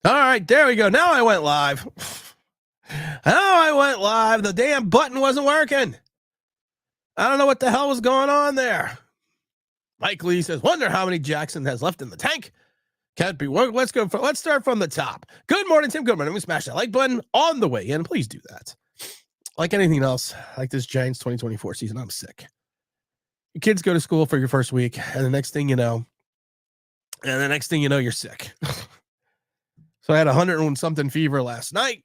All right, there we go. Now I went live. The damn button wasn't working. I don't know what the hell was going on there. Mike Lee says, wonder how many Jackson has left in the tank. Can't be worked. Let's start from the top. Good morning, Tim. Good morning. We smash that like button on the way in. Please do that. Like anything else, like this Giants 2024 season, I'm sick. Your kids go to school for your first week, and the next thing you know, you're sick. So I had 100 and something fever last night.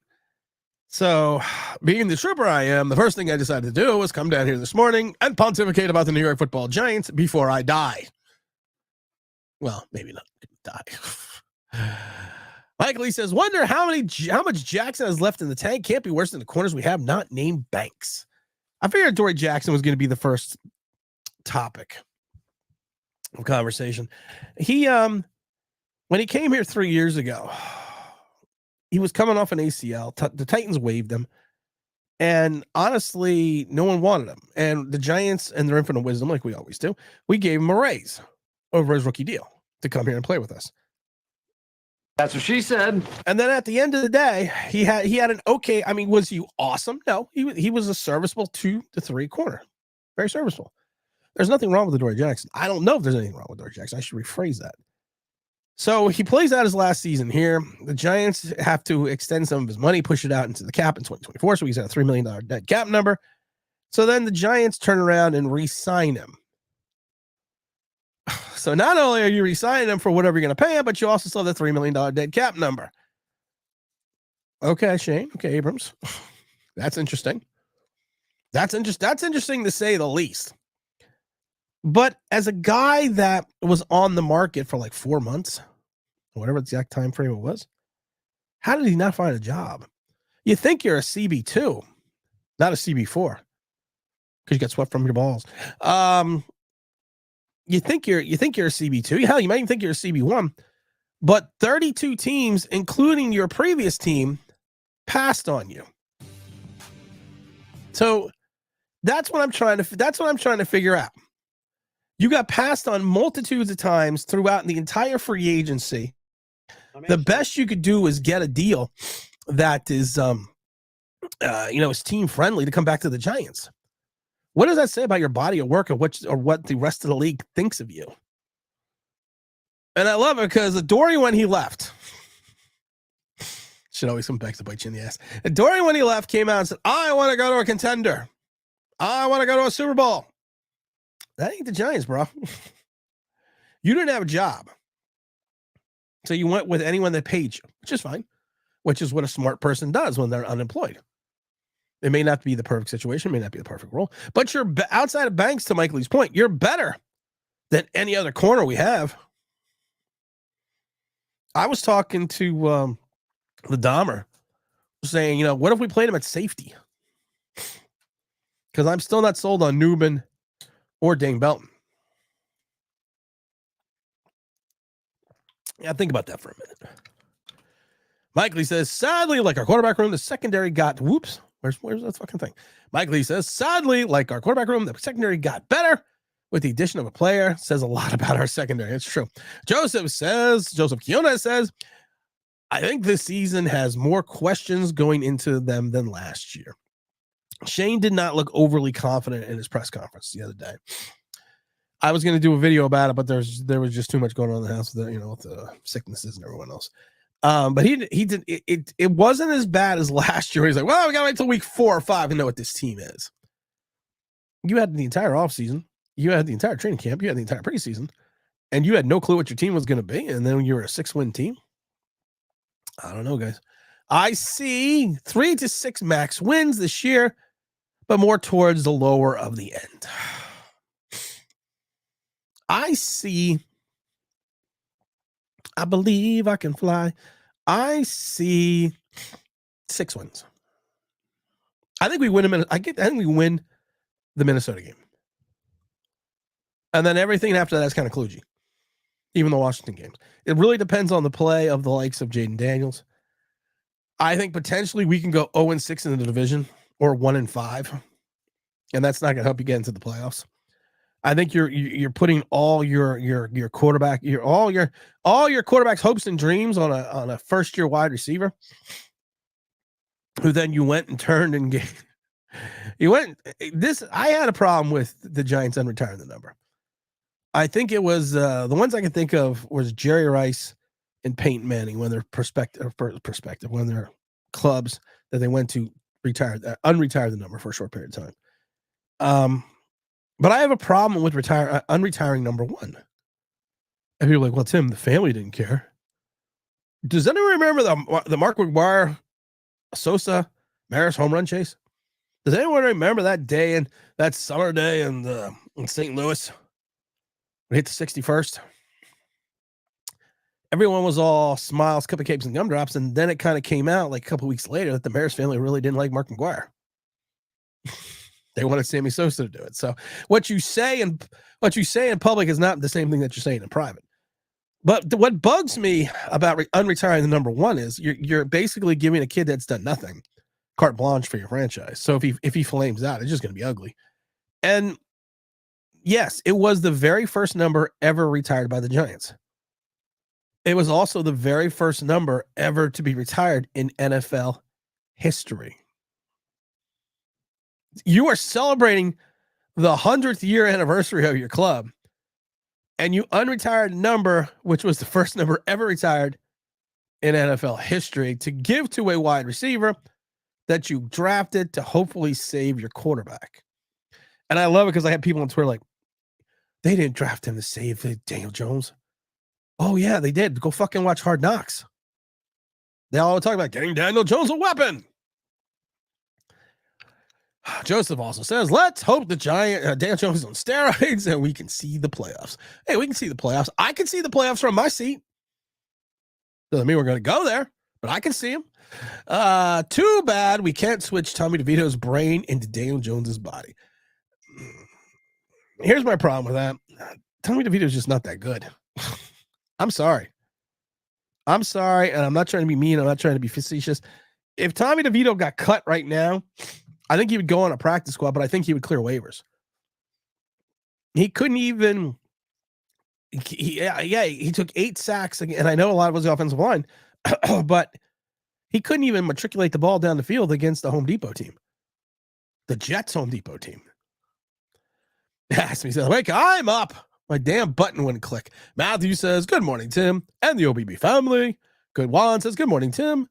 So being the trooper I am, the first thing I decided to do was come down here this morning and pontificate about the New York Football Giants before I die. Well, maybe not die. Mike Lee says, wonder how much Jackson has left in the tank. Can't be worse than the corners we have not named Banks. I figured Adoree Jackson was going to be the first topic of conversation. He when he came here 3 years ago, he was coming off an ACL. The Titans waived him. And honestly, no one wanted him. And the Giants, and their infinite wisdom, like we always do, we gave him a raise over his rookie deal to come here and play with us. That's what she said. And then at the end of the day, he had an okay. I mean, was he awesome? No, he was a serviceable 2 to 3 corner. Very serviceable. There's nothing wrong with Adoree Jackson. I don't know if there's anything wrong with Adoree Jackson. I should rephrase that. So he plays out his last season here. The Giants have to extend some of his money, push it out into the cap in 2024. So he's at a $3 million dead cap number. So then the Giants turn around and re-sign him. So not only are you re-signing him for whatever you're going to pay him, but you also still have the $3 million dead cap number. Okay, Shane. Okay, Abrams. That's interesting. That's interesting to say the least. But as a guy that was on the market for like 4 months, whatever exact time frame it was, how did he not find a job? You think you're a CB2, not a CB4, because you got swept from your balls. You think you're a CB2. Hell, you might even think you're a CB1. But 32 teams, including your previous team, passed on you. So that's what I'm trying to figure out. You got passed on multitudes of times throughout the entire free agency. The best you could do is get a deal that is, is team friendly to come back to the Giants. What does that say about your body of work or what the rest of the league thinks of you? And I love it because Adoree, when he left, should always come back to bite you in the ass. Adoree, when he left, came out and said, I want to go to a contender. I want to go to a Super Bowl. That ain't the Giants, bro. You didn't have a job. So you went with anyone that paid you, which is fine, which is what a smart person does when they're unemployed. It may not be the perfect situation, may not be the perfect role, but you're outside of Banks, to Mike Lee's point, you're better than any other corner we have. I was talking to the Dahmer saying, what if we played him at safety? Because I'm still not sold on Newman or Dane Belton. Yeah, think about that for a minute. Mike Lee says, sadly, like our quarterback room, the secondary got, whoops, where's that fucking thing? Mike Lee says, sadly, like our quarterback room, the secondary got better with the addition of a player. Says a lot about our secondary. It's true. Joseph Kiona says, I think this season has more questions going into them than last year. Shane did not look overly confident in his press conference the other day. I was going to do a video about it, but there was just too much going on in the house with the sicknesses and everyone else. But he did it wasn't as bad as last year. He's like, well, we got to wait till week 4 or 5 to know what this team is. You had the entire offseason, you had the entire training camp, you had the entire preseason, and you had no clue what your team was going to be. And then you were a 6-win team. I don't know, guys. I see 3 to 6 max wins this year, but more towards the lower of the end. I believe I can fly. I see 6 wins. I think we win I think we win the Minnesota game. And then everything after that is kind of kludgy. Even the Washington games. It really depends on the play of the likes of Jaden Daniels. I think potentially we can go 0-6 in the division or 1-5. And that's not going to help you get into the playoffs. I think you're putting all your quarterback, all your quarterback's hopes and dreams on a first year wide receiver, who then you went and turned and gave. You went this. I had a problem with the Giants unretiring the number. I think it was the ones I can think of was Jerry Rice and Peyton Manning when their perspective when their clubs that they went to unretire the number for a short period of time. But I have a problem with unretiring number one. And people are like, well, Tim, the family didn't care. Does anyone remember the Mark McGwire, Sosa, Maris home run chase? Does anyone remember that day and that summer day in St. Louis? We hit the 61st. Everyone was all smiles, cupcakes, and gumdrops, and then it kind of came out like a couple weeks later that the Maris family really didn't like Mark McGwire. They wanted Sammy Sosa to do it. So what you say in public is not the same thing that you're saying in private. But what bugs me about unretiring the number one is you're basically giving a kid that's done nothing carte blanche for your franchise. So if he flames out, it's just going to be ugly. And yes, it was the very first number ever retired by the Giants. It was also the very first number ever to be retired in NFL history. You are celebrating the 100th year anniversary of your club, and you unretired a number, which was the first number ever retired in NFL history, to give to a wide receiver that you drafted to hopefully save your quarterback. And I love it because I have people on Twitter like, they didn't draft him to save Daniel Jones. Oh, yeah, they did. Go fucking watch Hard Knocks. They all talk about getting Daniel Jones a weapon. Joseph also says, let's hope the Daniel Jones is on steroids and we can see the playoffs. Hey, we can see the playoffs. I can see the playoffs from my seat. Doesn't mean we're going to go there, but I can see them. Too bad we can't switch Tommy DeVito's brain into Daniel Jones's body. Here's my problem with that. Tommy DeVito's just not that good. I'm sorry, and I'm not trying to be mean. I'm not trying to be facetious. If Tommy DeVito got cut right now, I think he would go on a practice squad, but I think he would clear waivers. He couldn't even. He took 8 sacks, and I know a lot of it was the offensive line, but he couldn't even matriculate the ball down the field against the Home Depot team, the Jets Home Depot team. Yes, he says, "Wake, I'm up." My damn button wouldn't click. Matthew says, "Good morning, Tim and the OBB family." Good Juan says, "Good morning, Tim."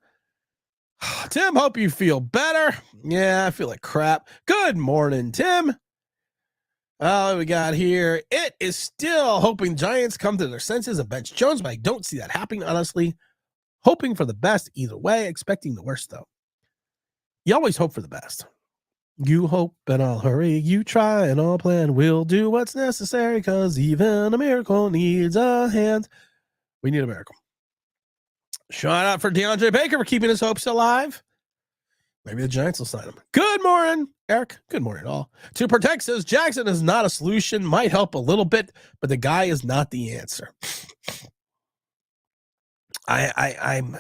Tim, hope you feel better. Yeah, I feel like crap. Good morning, Tim. What we got here? It is still hoping Giants come to their senses and bench Jones, but I don't see that happening, honestly. Hoping for the best either way, expecting the worst, though. You always hope for the best. You hope and I'll hurry. You try and I'll plan. We'll do what's necessary because even a miracle needs a hand. We need a miracle. Shout out for DeAndre Baker for keeping his hopes alive. Maybe the Giants will sign him. Good morning, Eric. Good morning, all. To protect says Jackson is not a solution. Might help a little bit, but the guy is not the answer. I'm.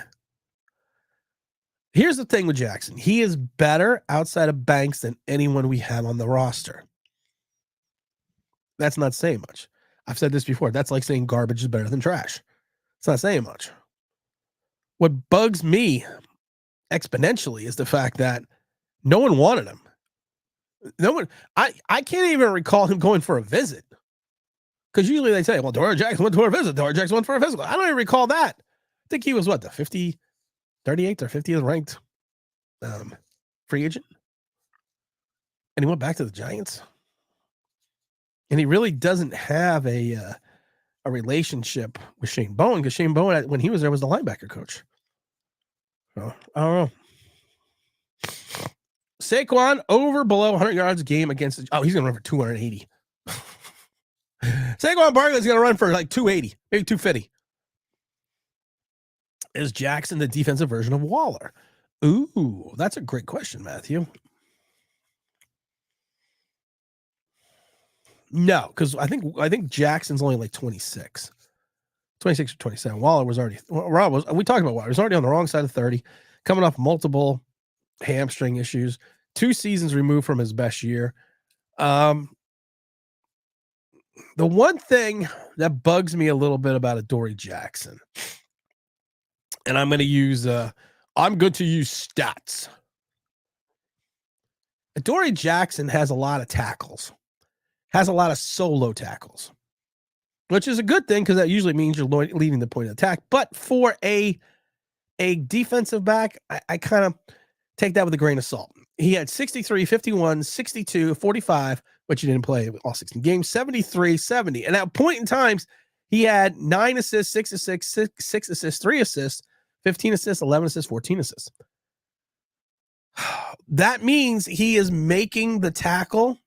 Here's the thing with Jackson. He is better outside of Banks than anyone we have on the roster. That's not saying much. I've said this before. That's like saying garbage is better than trash. It's not saying much. What bugs me exponentially is the fact that no one wanted him. No one. I can't even recall him going for a visit. Because usually they say, well, Adoree Jackson went for a visit. Adoree Jackson went for a visit. I don't even recall that. I think he was, what, the 38th or 50th ranked free agent? And he went back to the Giants. And he really doesn't have a relationship with Shane Bowen, because Shane Bowen, when he was there, was the linebacker coach. So, I don't know. Saquon over below 100 yards a game against he's going to run for 280. Saquon Barkley's going to run for like 280, maybe 250. Is Jackson the defensive version of Waller? Ooh, that's a great question, Matthew. No, because I think Jackson's only like 26 or 27. Waller was already, we talked about Waller. He was already on the wrong side of 30, coming off multiple hamstring issues, 2 seasons removed from his best year. The one thing that bugs me a little bit about Adoree Jackson, and I'm going to use, I'm going to use stats. Adoree Jackson has a lot of tackles, has a lot of solo tackles, which is a good thing because that usually means you're leading the point of attack. But for a defensive back, I kind of take that with a grain of salt. He had 63, 51, 62, 45, but you didn't play all 16 games, 73, 70. And at point in times, he had 9 assists, 6 assists, 6 assists, 3 assists, 15 assists, 11 assists, 14 assists. That means he is making the tackle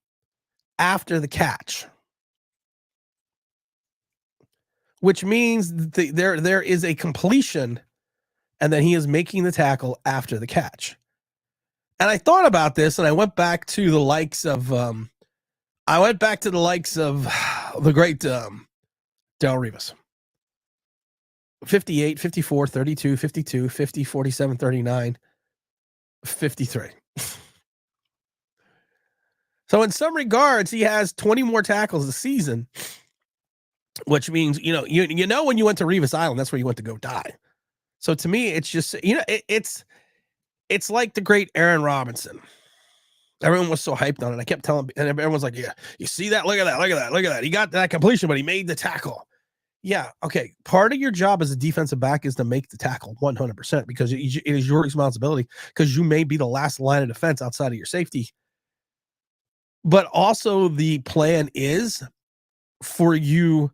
after the catch, which means there is a completion, and then he is making the tackle after the catch. And I thought about this, and I went back to the likes of the great Darrelle Revis. 58, 54, 32, 52, 50, 47, 39, 53. So in some regards, he has 20 more tackles a season, which means, you know, when you went to Revis Island, that's where you went to go die. So to me, it's just, it's like the great Aaron Robinson. Everyone was so hyped on it. I kept telling, and everyone's like, yeah, you see that? Look at that. Look at that. Look at that. He got that completion, but he made the tackle. Yeah. Okay. Part of your job as a defensive back is to make the tackle 100% because it is your responsibility, because you may be the last line of defense outside of your safety. But also the plan is for you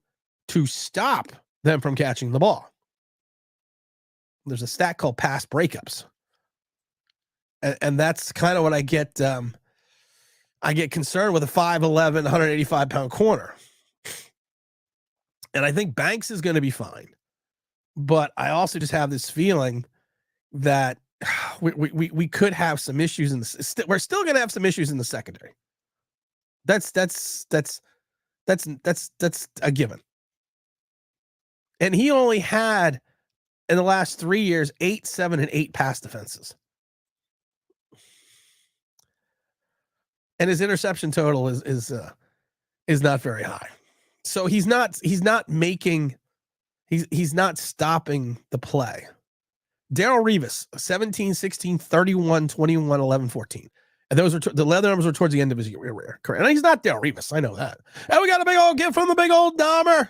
to stop them from catching the ball. There's a stat called pass breakups. And that's kind of what I get. I get concerned with a 5'11", 185-pound corner. And I think Banks is going to be fine. But I also just have this feeling that we could have some issues in this. We're still going to have some issues in the secondary. That's a given. And he only had in the last 3 years 8, 7, and 8 pass defenses. And his interception total is not very high. So he's not stopping the play. Darrelle Revis, 17, 16, 31, 21, 11, 14. And those are the leather numbers were towards the end of his career. Correct. And he's not Darrelle Revis. I know that. And we got a big old gift from the big old Dahmer,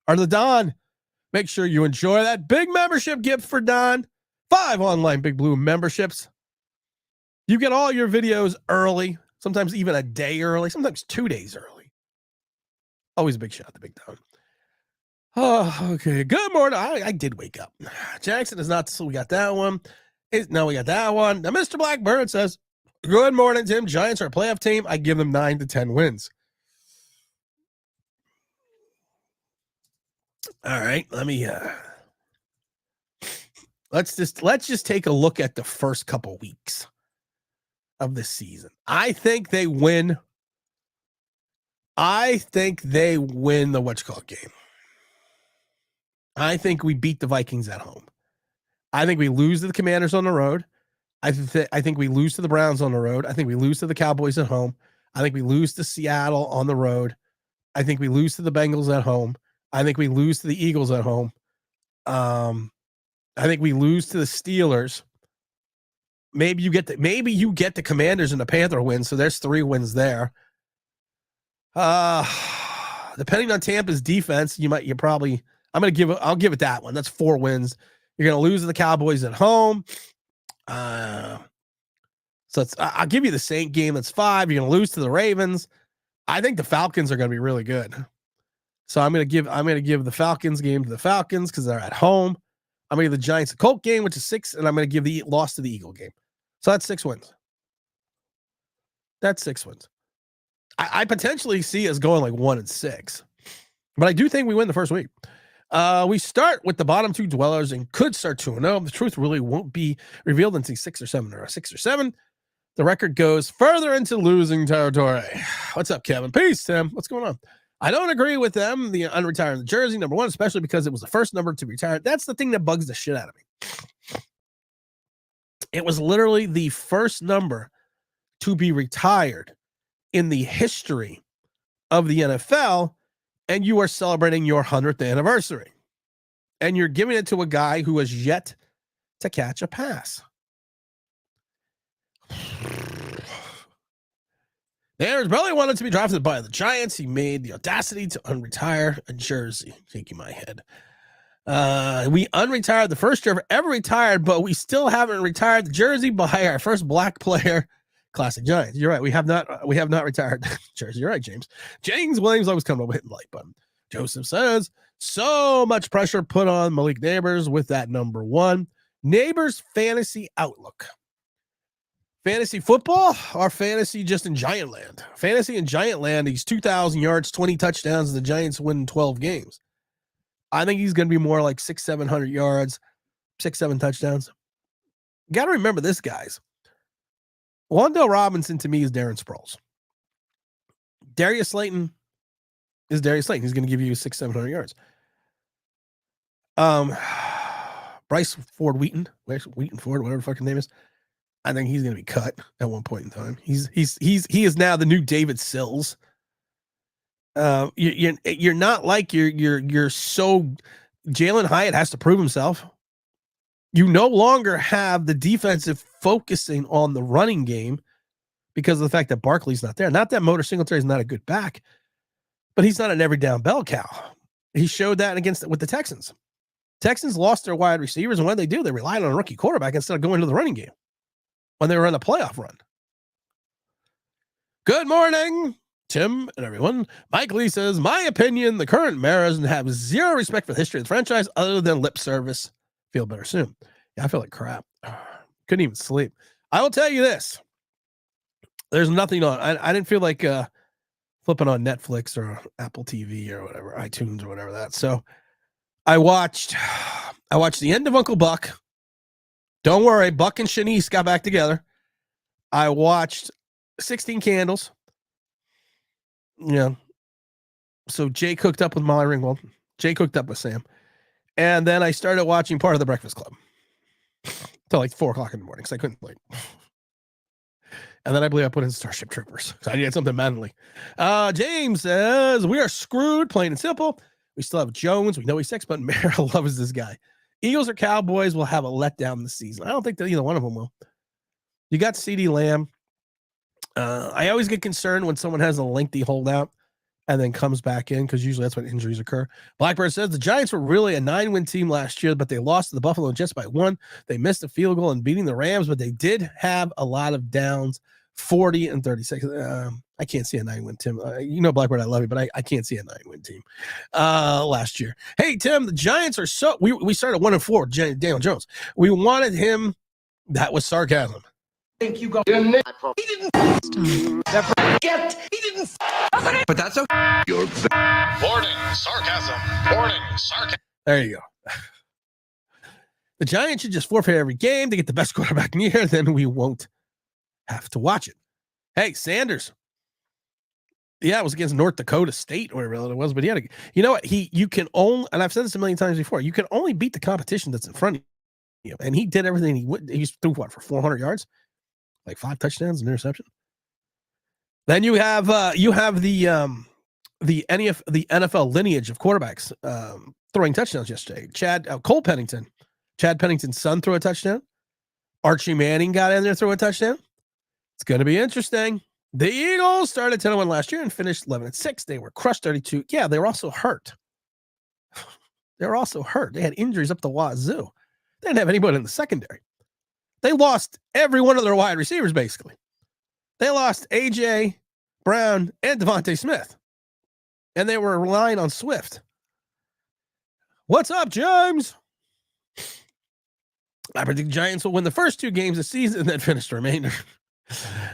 or the Don. Make sure you enjoy that big membership gift for Don. 5 online Big Blue memberships. You get all your videos early, sometimes even a day early, sometimes 2 days early. Always a big shout to Big Don. Oh, okay. Good morning. I did wake up. Jackson is not, so we got that one. No, we got that one. Now, Mr. Blackbird says, good morning, Tim. Giants are a playoff team. I give them 9 to 10 wins. All right, let's just take a look at the first couple weeks of the season. I think they win the what's-called game. I think we beat the Vikings at home. I think we lose to the Commanders on the road. I think we lose to the Browns on the road. I think we lose to the Cowboys at home. I think we lose to Seattle on the road. I think we lose to the Bengals at home. I think we lose to the Eagles at home. I think we lose to the Steelers. Maybe you get the Commanders and the Panther wins, so there's 3 wins there. Depending on Tampa's defense, I'll give it that one. That's 4 wins. You're going to lose to the Cowboys at home. So I'll give you the Saint game. That's 5. You're going to lose to the Ravens. I think the Falcons are going to be really good. So I'm going to give the Falcons game to the Falcons because they're at home. I'm going to give the Giants a Colt game, which is 6, and I'm going to give the loss to the Eagle game. So that's 6 wins. That's 6 wins. I potentially see us going like 1-6, but I do think we win the first week. We start with the bottom 2 dwellers and could start 2-0. The truth really won't be revealed until 6 or 7 or 6 or 7. The record goes further into losing territory. What's up, Kevin? Peace, Tim. What's going on? I don't agree with them, the unretiring the jersey, number 1, especially because it was the first number to retire. That's the thing that bugs the shit out of me. It was literally the first number to be retired in the history of the NFL, and you are celebrating your 100th anniversary, and you're giving it to a guy who has yet to catch a pass. Aaron Belly wanted to be drafted by the Giants. He made the audacity to unretire a jersey. Shaking my head. We unretired the first year ever retired, but we still haven't retired the jersey by our first black player. Classic Giants. You're right. We have not retired the jersey. You're right, James. James Williams always coming up with hitting the like button. Joseph says, so much pressure put on Malik Neighbors with that number 1. Neighbors fantasy outlook. Fantasy football or fantasy just in Giant land? Fantasy in Giant land, he's 2,000 yards, 20 touchdowns, and the Giants win 12 games. I think he's going to be more like 600-700 yards, 6-7 touchdowns. Got to remember this, guys. Wan'Dale Robinson to me is Darren Sproles. Darius Slayton is Darius Slayton. He's going to give you 600-700 yards. Bryce Ford Wheaton, Ford, whatever the fucking name is. I think he's going to be cut at one point in time. He is now the new David Sills. You're not like you're so Jalen Hyatt has to prove himself. You no longer have the defensive focusing on the running game because of the fact that Barkley's not there. Not that Motor Singletary is not a good back, but he's not an every down bell cow. He showed that with the Texans. Texans lost their wide receivers, and what did they do? They relied on a rookie quarterback instead of going to the running game when they were in a playoff run. Good morning, Tim and everyone. Mike Lee says, my opinion, the current Maras have zero respect for the history of the franchise other than lip service. Feel better soon. Yeah, I feel like crap. Couldn't even sleep. I will tell you this. There's nothing on. I didn't feel like flipping on Netflix or Apple TV or whatever, iTunes or whatever that. So I watched the end of Uncle Buck. Don't worry, Buck and Shanice got back together. I watched 16 Candles. Yeah. So Jay cooked up with Molly Ringwald. Jay cooked up with Sam. And then I started watching part of the Breakfast Club till like 4 o'clock in the morning because I couldn't wait. And then I believe I put in Starship Troopers. So I needed something manly. James says, we are screwed, plain and simple. We still have Jones. We know he's six, but Mara loves this guy. Eagles or Cowboys will have a letdown this season. I don't think that either one of them will. You got CeeDee Lamb. I always get concerned when someone has a lengthy holdout and then comes back in because usually that's when injuries occur. Blackbird says the Giants were really a 9-win team last year, but they lost to the Buffalo Jets by 1. They missed a field goal in beating the Rams, but they did have a lot of downs, 40 and 36. I can't see a 9-win team. Blackbird, I love you, but I can't see a 9-win team last year. Hey, Tim, the Giants are we started 1-4, Daniel Jones. We wanted him. That was sarcasm. Think you go. He didn't. But that's okay. Warning, sarcasm. Warning, sarcasm. There you go. The Giants should just forfeit every game to get the best quarterback in the year, then we won't have to watch it. Hey, Sanders. Yeah, it was against North Dakota State or whatever it was, but he had you know what? You can only, and I've said this a million times before, you can only beat the competition that's in front of you. And he did everything he threw for 400 yards, like 5 touchdowns and interception. Then you have the NFL lineage of quarterbacks throwing touchdowns yesterday. Cole Pennington, Chad Pennington's son threw a touchdown. Archie Manning got in there, threw a touchdown. It's going to be interesting. The Eagles started 10-1 last year and finished 11-6. They were crushed 32. Yeah, they were also hurt. They had injuries up the wazoo. They didn't have anybody in the secondary. They lost every one of their wide receivers, basically. They lost A.J. Brown and Devontae Smith. And they were relying on Swift. What's up, James? I predict the Giants will win the first 2 games of the season and then finish the remainder.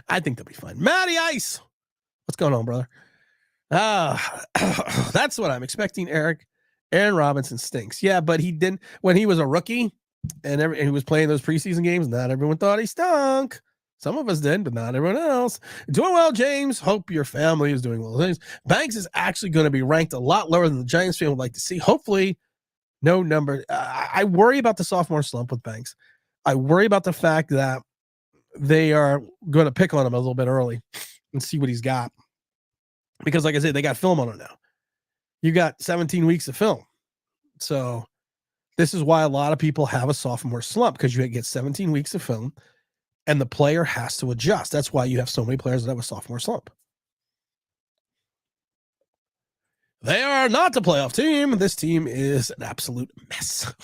I think they'll be fine. Matty Ice. What's going on, brother? That's what I'm expecting, Eric. Aaron Robinson stinks. Yeah, but he didn't when he was a rookie and he was playing those preseason games. Not everyone thought he stunk. Some of us did, but not everyone else. Doing well, James. Hope your family is doing well. Banks is actually going to be ranked a lot lower than the Giants fan would like to see. Hopefully, no number. I worry about the sophomore slump with Banks. I worry about the fact that they are going to pick on him a little bit early and see what he's got. Because, like I said, they got film on him now. You got 17 weeks of film. So this is why a lot of people have a sophomore slump, because you get 17 weeks of film and the player has to adjust. That's why you have so many players that have a sophomore slump. They are not the playoff team. This team is an absolute mess.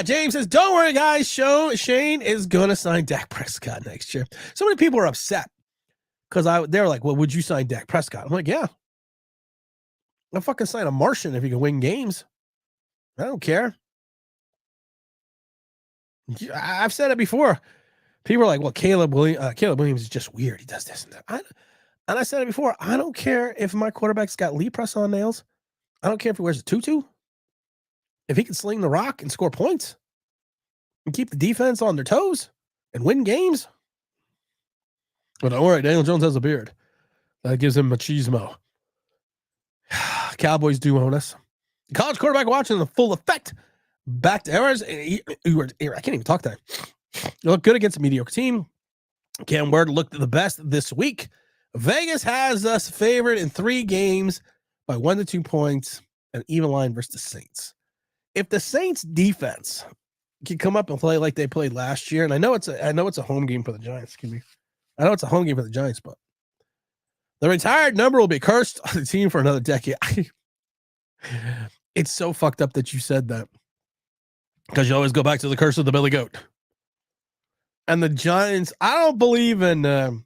James says, don't worry, guys. Shane is going to sign Dak Prescott next year. So many people are upset because they're like, well, would you sign Dak Prescott? I'm like, yeah. I'll fucking sign a Martian if he can win games. I don't care. I've said it before. People are like, well, Caleb Williams is just weird. He does this and that. And I said it before. I don't care if my quarterback's got Lee press-on nails. I don't care if he wears a tutu. If he can sling the rock and score points and keep the defense on their toes and win games. But don't worry, Daniel Jones has a beard. That gives him machismo. Cowboys do own us. College quarterback watching in full effect. Back to errors. I can't even talk tonight. You look good against a mediocre team. Cam Ward looked the best this week. Vegas has us favored in 3 games by 1 to 2 points, an even line versus the Saints. If the Saints defense can come up and play like they played last year, and I know it's a home game for the Giants. I know it's a home game for the Giants, but the retired number will be cursed on the team for another decade. It's so fucked up that you said that, because you always go back to the curse of the Billy Goat. And the Giants, I don't believe in bad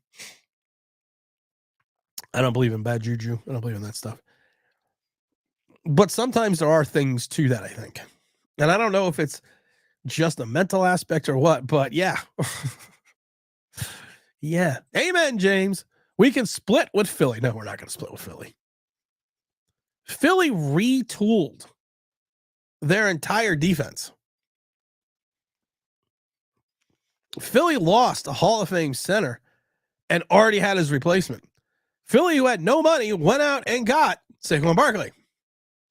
juju. I don't believe in that stuff. But sometimes there are things to that, I think. And I don't know if it's just a mental aspect or what, but yeah. Yeah. Amen, James. We can split with Philly. No, we're not going to split with Philly. Philly retooled their entire defense. Philly lost a Hall of Fame center and already had his replacement. Philly, who had no money, went out and got Saquon Barkley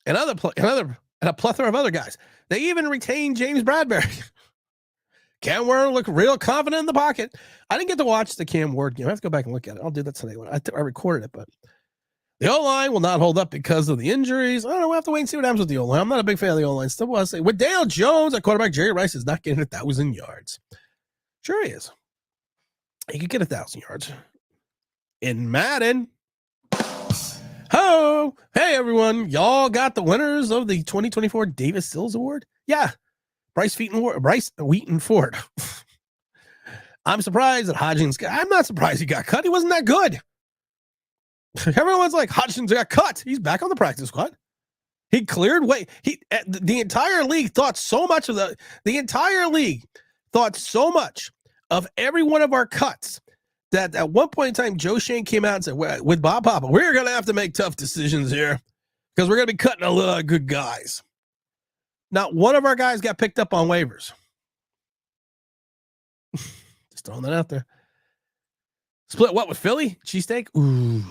and a plethora of other guys. They even retained James Bradbury. Cam Ward looked real confident in the pocket. I didn't get to watch the Cam Ward game. I have to go back and look at it. I'll do that today. I recorded it, but the O-line will not hold up because of the injuries. I don't know. We'll have to wait and see what happens with the O-line. I'm not a big fan of the O-line. Still want to say, with Daniel Jones at quarterback, Jerry Rice is not getting 1,000 yards. Sure he is. He could get 1,000 yards. In Madden. Oh, hey everyone. Y'all got the winners of the 2024 Davis Sills Award? Yeah. Bryce Wheaton Ford. I'm surprised that Hodgins I'm not surprised he got cut. He wasn't that good. Everyone's like, Hodgins got cut. He's back on the practice squad. He cleared way. The entire league thought so much of the entire league thought so much of every one of our cuts that at one point in time, Joe Shane came out and said, with Bob Papa, we're going to have to make tough decisions here because we're going to be cutting a lot of good guys. Not one of our guys got picked up on waivers. Just throwing that out there. Split what with Philly? Cheesesteak? Ooh.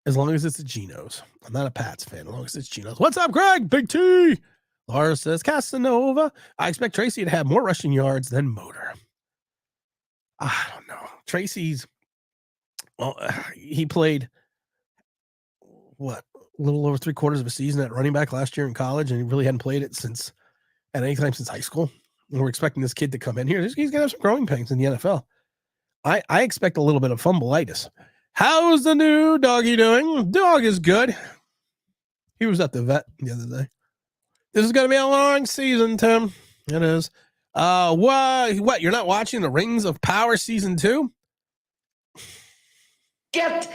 As long as it's a Geno's. I'm not a Pats fan. As long as it's Geno's. What's up, Greg? Big T. Laura says, Casanova. I expect Tracy to have more rushing yards than Motor. I don't know. Tracy's, well, he played, what, a little over 3/4 of a season at running back last year in college, and he really hadn't played it at any time since high school. And we're expecting this kid to come in here. He's going to have some growing pains in the NFL. I expect a little bit of fumbleitis. How's the new doggy doing? Dog is good. He was at the vet the other day. This is going to be a long season, Tim. It is. What? You're not watching the Rings of Power season 2? Get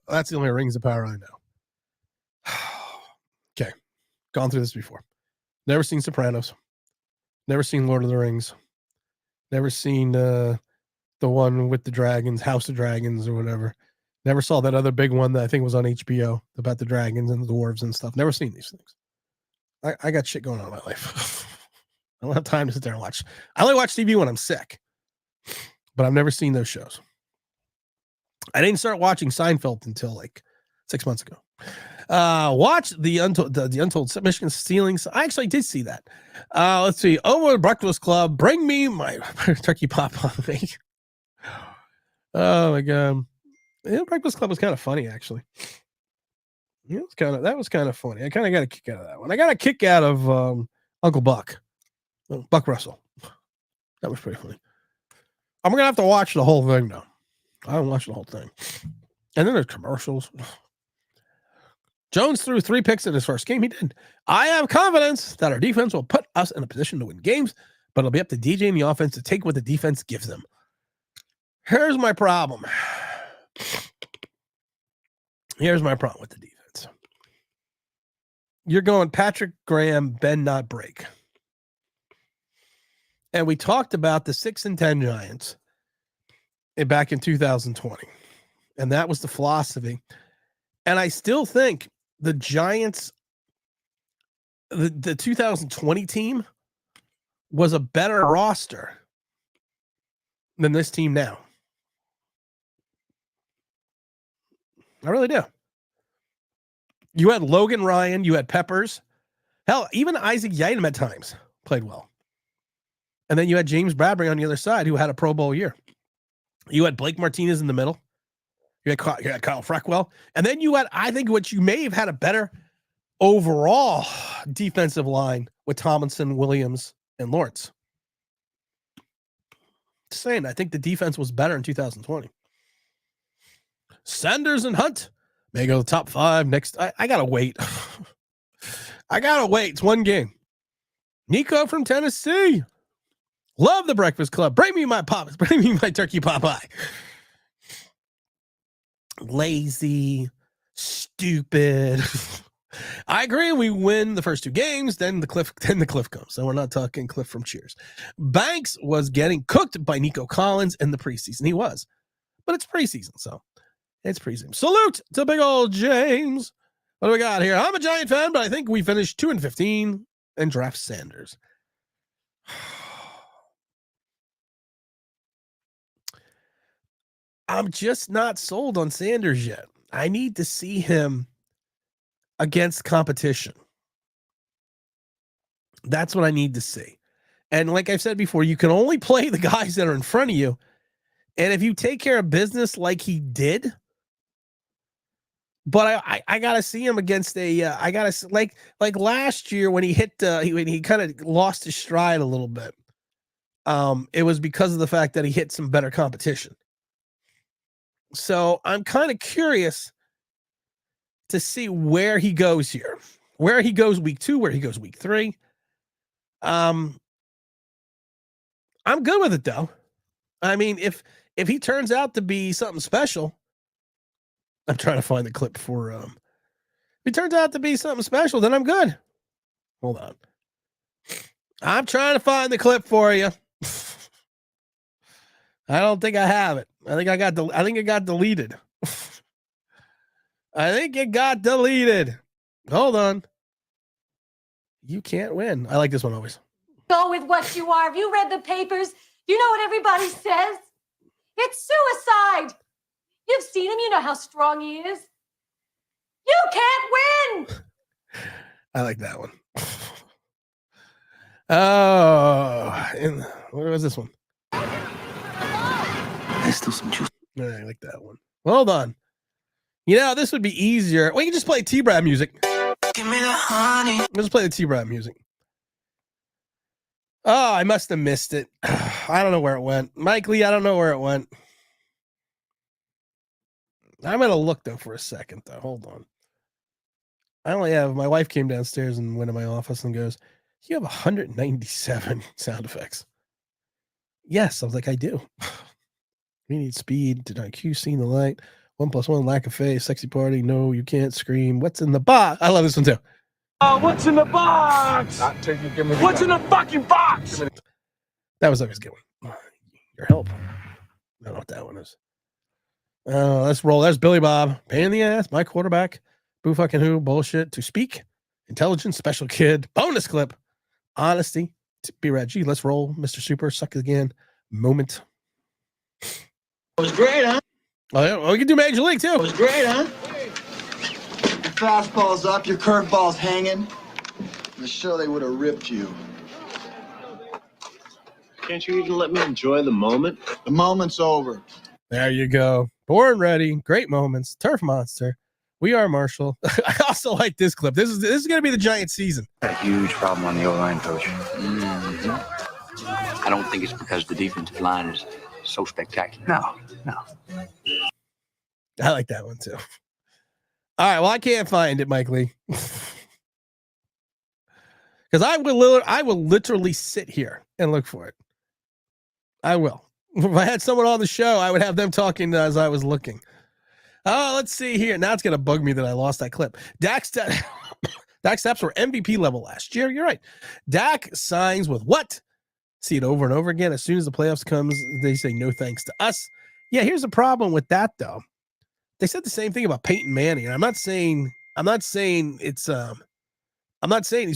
That's the only Rings of Power I know. Okay. Gone through this before. Never seen Sopranos. Never seen Lord of the Rings. Never seen the one with the dragons, House of Dragons or whatever. Never saw that other big one that I think was on HBO about the dragons and the dwarves and stuff. Never seen these things. I got shit going on in my life. I don't have time to sit there and watch. I only watch TV when I'm sick. But I've never seen those shows. I didn't start watching Seinfeld until like 6 months ago. Watch the Untold Michigan Stealings. I actually did see that. Let's see. Over the Breakfast Club. Bring me my turkey pot pie. Oh my god. Yeah, Breakfast Club was kind of funny, actually. Yeah, that was kind of funny. I kind of got a kick out of that one. I got a kick out of Uncle Buck. Buck Russell. That was pretty funny. I'm gonna have to watch the whole thing now. I haven't watched the whole thing. And then there's commercials. Jones threw 3 picks in his first game. He did. I have confidence that our defense will put us in a position to win games, but it'll be up to DJ and the offense to take what the defense gives them. Here's my problem. Here's my problem with the defense. You're going Patrick Graham, bend not break. And we talked about the 6-10 Giants back in 2020. And that was the philosophy. And I still think the Giants, the 2020 team was a better roster than this team now. I really do. You had Logan Ryan, you had Peppers. Hell, even Isaac Yiadom at times played well. And then you had James Bradbury on the other side, who had a Pro Bowl year. You had Blake Martinez in the middle. You had Kyle Freckwell. And then you had, I think, what you may have had a better overall defensive line with Tomlinson, Williams, and Lawrence. Just saying, I think the defense was better in 2020. Sanders and Hunt may go to the top 5 next. I got to wait. I got to wait. It's one game. Nico from Tennessee. Love the Breakfast Club. Bring me my pops. Bring me my turkey pot pie. Lazy, stupid. I agree. We win the first 2 games, then the cliff comes. So we're not talking Cliff from Cheers. Banks was getting cooked by Nico Collins in the preseason. He was, but it's preseason, so it's preseason. Salute to big old James. What do we got here? I'm a Giant fan, but I think we finished 2-15 and draft Sanders. I'm just not sold on Sanders yet. I need to see him against competition. That's what I need to see. And like I've said before, you can only play the guys that are in front of you. And if you take care of business like he did, but I got to see him against I got to like last year when he hit, when he kind of lost his stride a little bit. It was because of the fact that he hit some better competition. So I'm kind of curious to see where he goes here, where he goes week 2, where he goes week 3. I'm good with it though. I mean, if he turns out to be something special, I'm trying to find the clip for, if he turns out to be something special, then I'm good. Hold on. I'm trying to find the clip for you. I don't think I have it. I think it got deleted. I think it got deleted. Hold on. You can't win. I like this one always. Go with what you are. Have you read the papers? You know what everybody says? It's suicide. You've seen him. You know how strong he is. You can't win. I like that one. Oh, and what was this one? There's still some juice. I like that one. Hold on. You know, this would be easier. We can just play T-Brad music. Give me the honey. Let's play the T-Brad music. Oh, I must have missed it. I don't know where it went. Mike Lee, I don't know where it went. I'm going to look, though, for a second, though. Hold on. I only have, my wife came downstairs and went to my office and goes, you have 197 sound effects. Yes, I was like, I do. We need speed. Did IQ seen the light? 1+1, lack of faith, sexy party. No, you can't scream. What's in the box? I love this one too. What's in the box? What's in the fucking box? That was always a good one. Your help. I don't know what that one is. Let's roll. There's Billy Bob. Pain in the ass. My quarterback. Boo fucking who. Bullshit. To speak. Intelligent. Special kid. Bonus clip. Honesty. Be Rad G. Let's roll. Mr. Super. Suck again. Moment. It was great, huh? Oh, yeah. We can do Major League too. It was great, huh? fastball's up, your curveball's hanging. In the show, they would have ripped you. Can't you even let me enjoy the moment? The moment's over. There you go. Born ready. Great moments. Turf Monster. We are Marshall. I also like this clip. This is going to be the Giants season. A huge problem on the O-line, coach. Mm-hmm. I don't think it's because the defensive line is so spectacular. No. I like that one too. All right. Well, I can't find it, Mike Lee. Because I will literally sit here and look for it. I will. If I had someone on the show, I would have them talking as I was looking. Oh, let's see here. Now it's going to bug me that I lost that clip. Dak steps were MVP level last year. You're right. Dak signs with what? See it over and over again. As soon as the playoffs comes, they say no thanks to us. Yeah, here's the problem with that, though. They said the same thing about Peyton Manning. And I'm not saying he's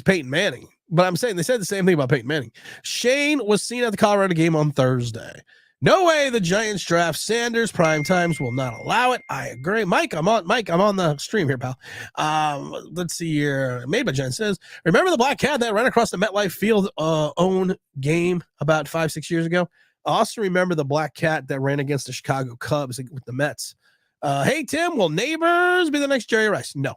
Peyton Manning, but I'm saying they said the same thing about Peyton Manning. Shane was seen at the Colorado game on Thursday. No way the Giants draft Sanders. Prime times will not allow it. I agree. Mike, I'm on the stream here, pal. Let's see here. Made by Jen says, remember the black cat that ran across the MetLife Field own game about 5-6 years ago? I also remember the black cat that ran against the Chicago Cubs with the Mets. Hey, Tim, will Neighbors be the next Jerry Rice? No.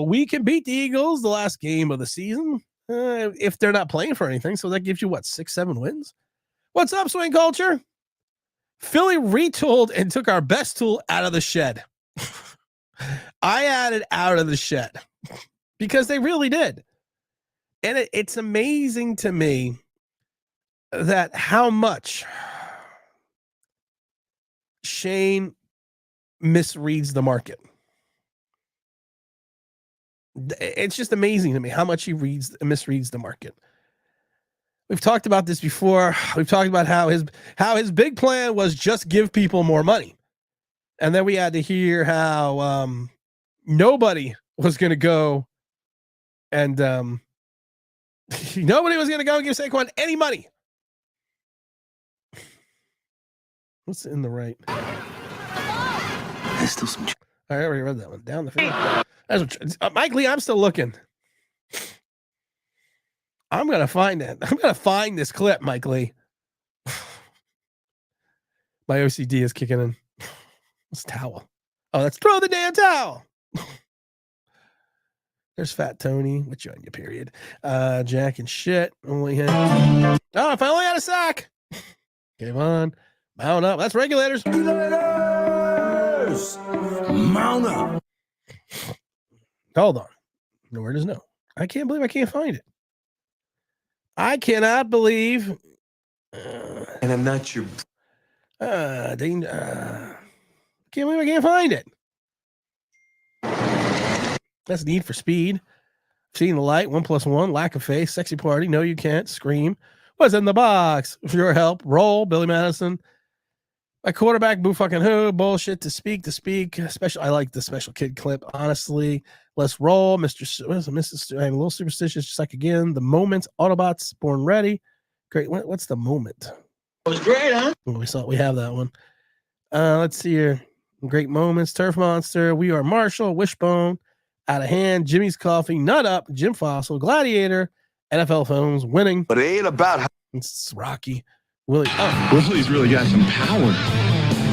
We can beat the Eagles the last game of the season if they're not playing for anything. So that gives you, 6-7 wins? What's up, Swing Culture? Philly retooled and took our best tool out of the shed. I added out of the shed because they really did. And it's amazing to me that how much Shane misreads the market. It's just amazing to me how much he misreads the market. We've talked about this before. We've talked about how his big plan was just give people more money. And then we had to hear how nobody was going to go and nobody was going to go and give Saquon any money. What's in the right? There's still some. I already read that one. Down the field. That's what, Mike Lee, I'm still looking. I'm going to find it. I'm going to find this clip, Mike Lee. My OCD is kicking in. What's towel? Oh, that's throw the damn towel. There's Fat Tony. What you on your period? Jack and shit. Only had. Oh, I finally had a sack. Game on. Mount up. That's regulators. Mount up. Hold on. No, where does no? I can't believe I can't find it. I cannot believe. And I'm not your. Can't believe I can't find it. That's Need for Speed. Seeing the light. 1+1. Lack of faith. Sexy party. No, you can't. Scream. What's in the box? For your help. Roll. Billy Madison. My quarterback. Boo fucking who. Bullshit. To speak. Special. I like the special kid clip. Honestly. Let's roll. Mrs. I'm a little superstitious. Just like again. The moment. Autobots. Born ready. Great. What's the moment? It was great, huh? We have that one. Let's see here. Great moments. Turf Monster. We are Marshall. Wishbone. Out of hand. Jimmy's Coffee. Nut Up. Jim Fossil. Gladiator. NFL Phones. Winning. But it ain't about how. It's Rocky. Willie. Oh. Willie's really got some power.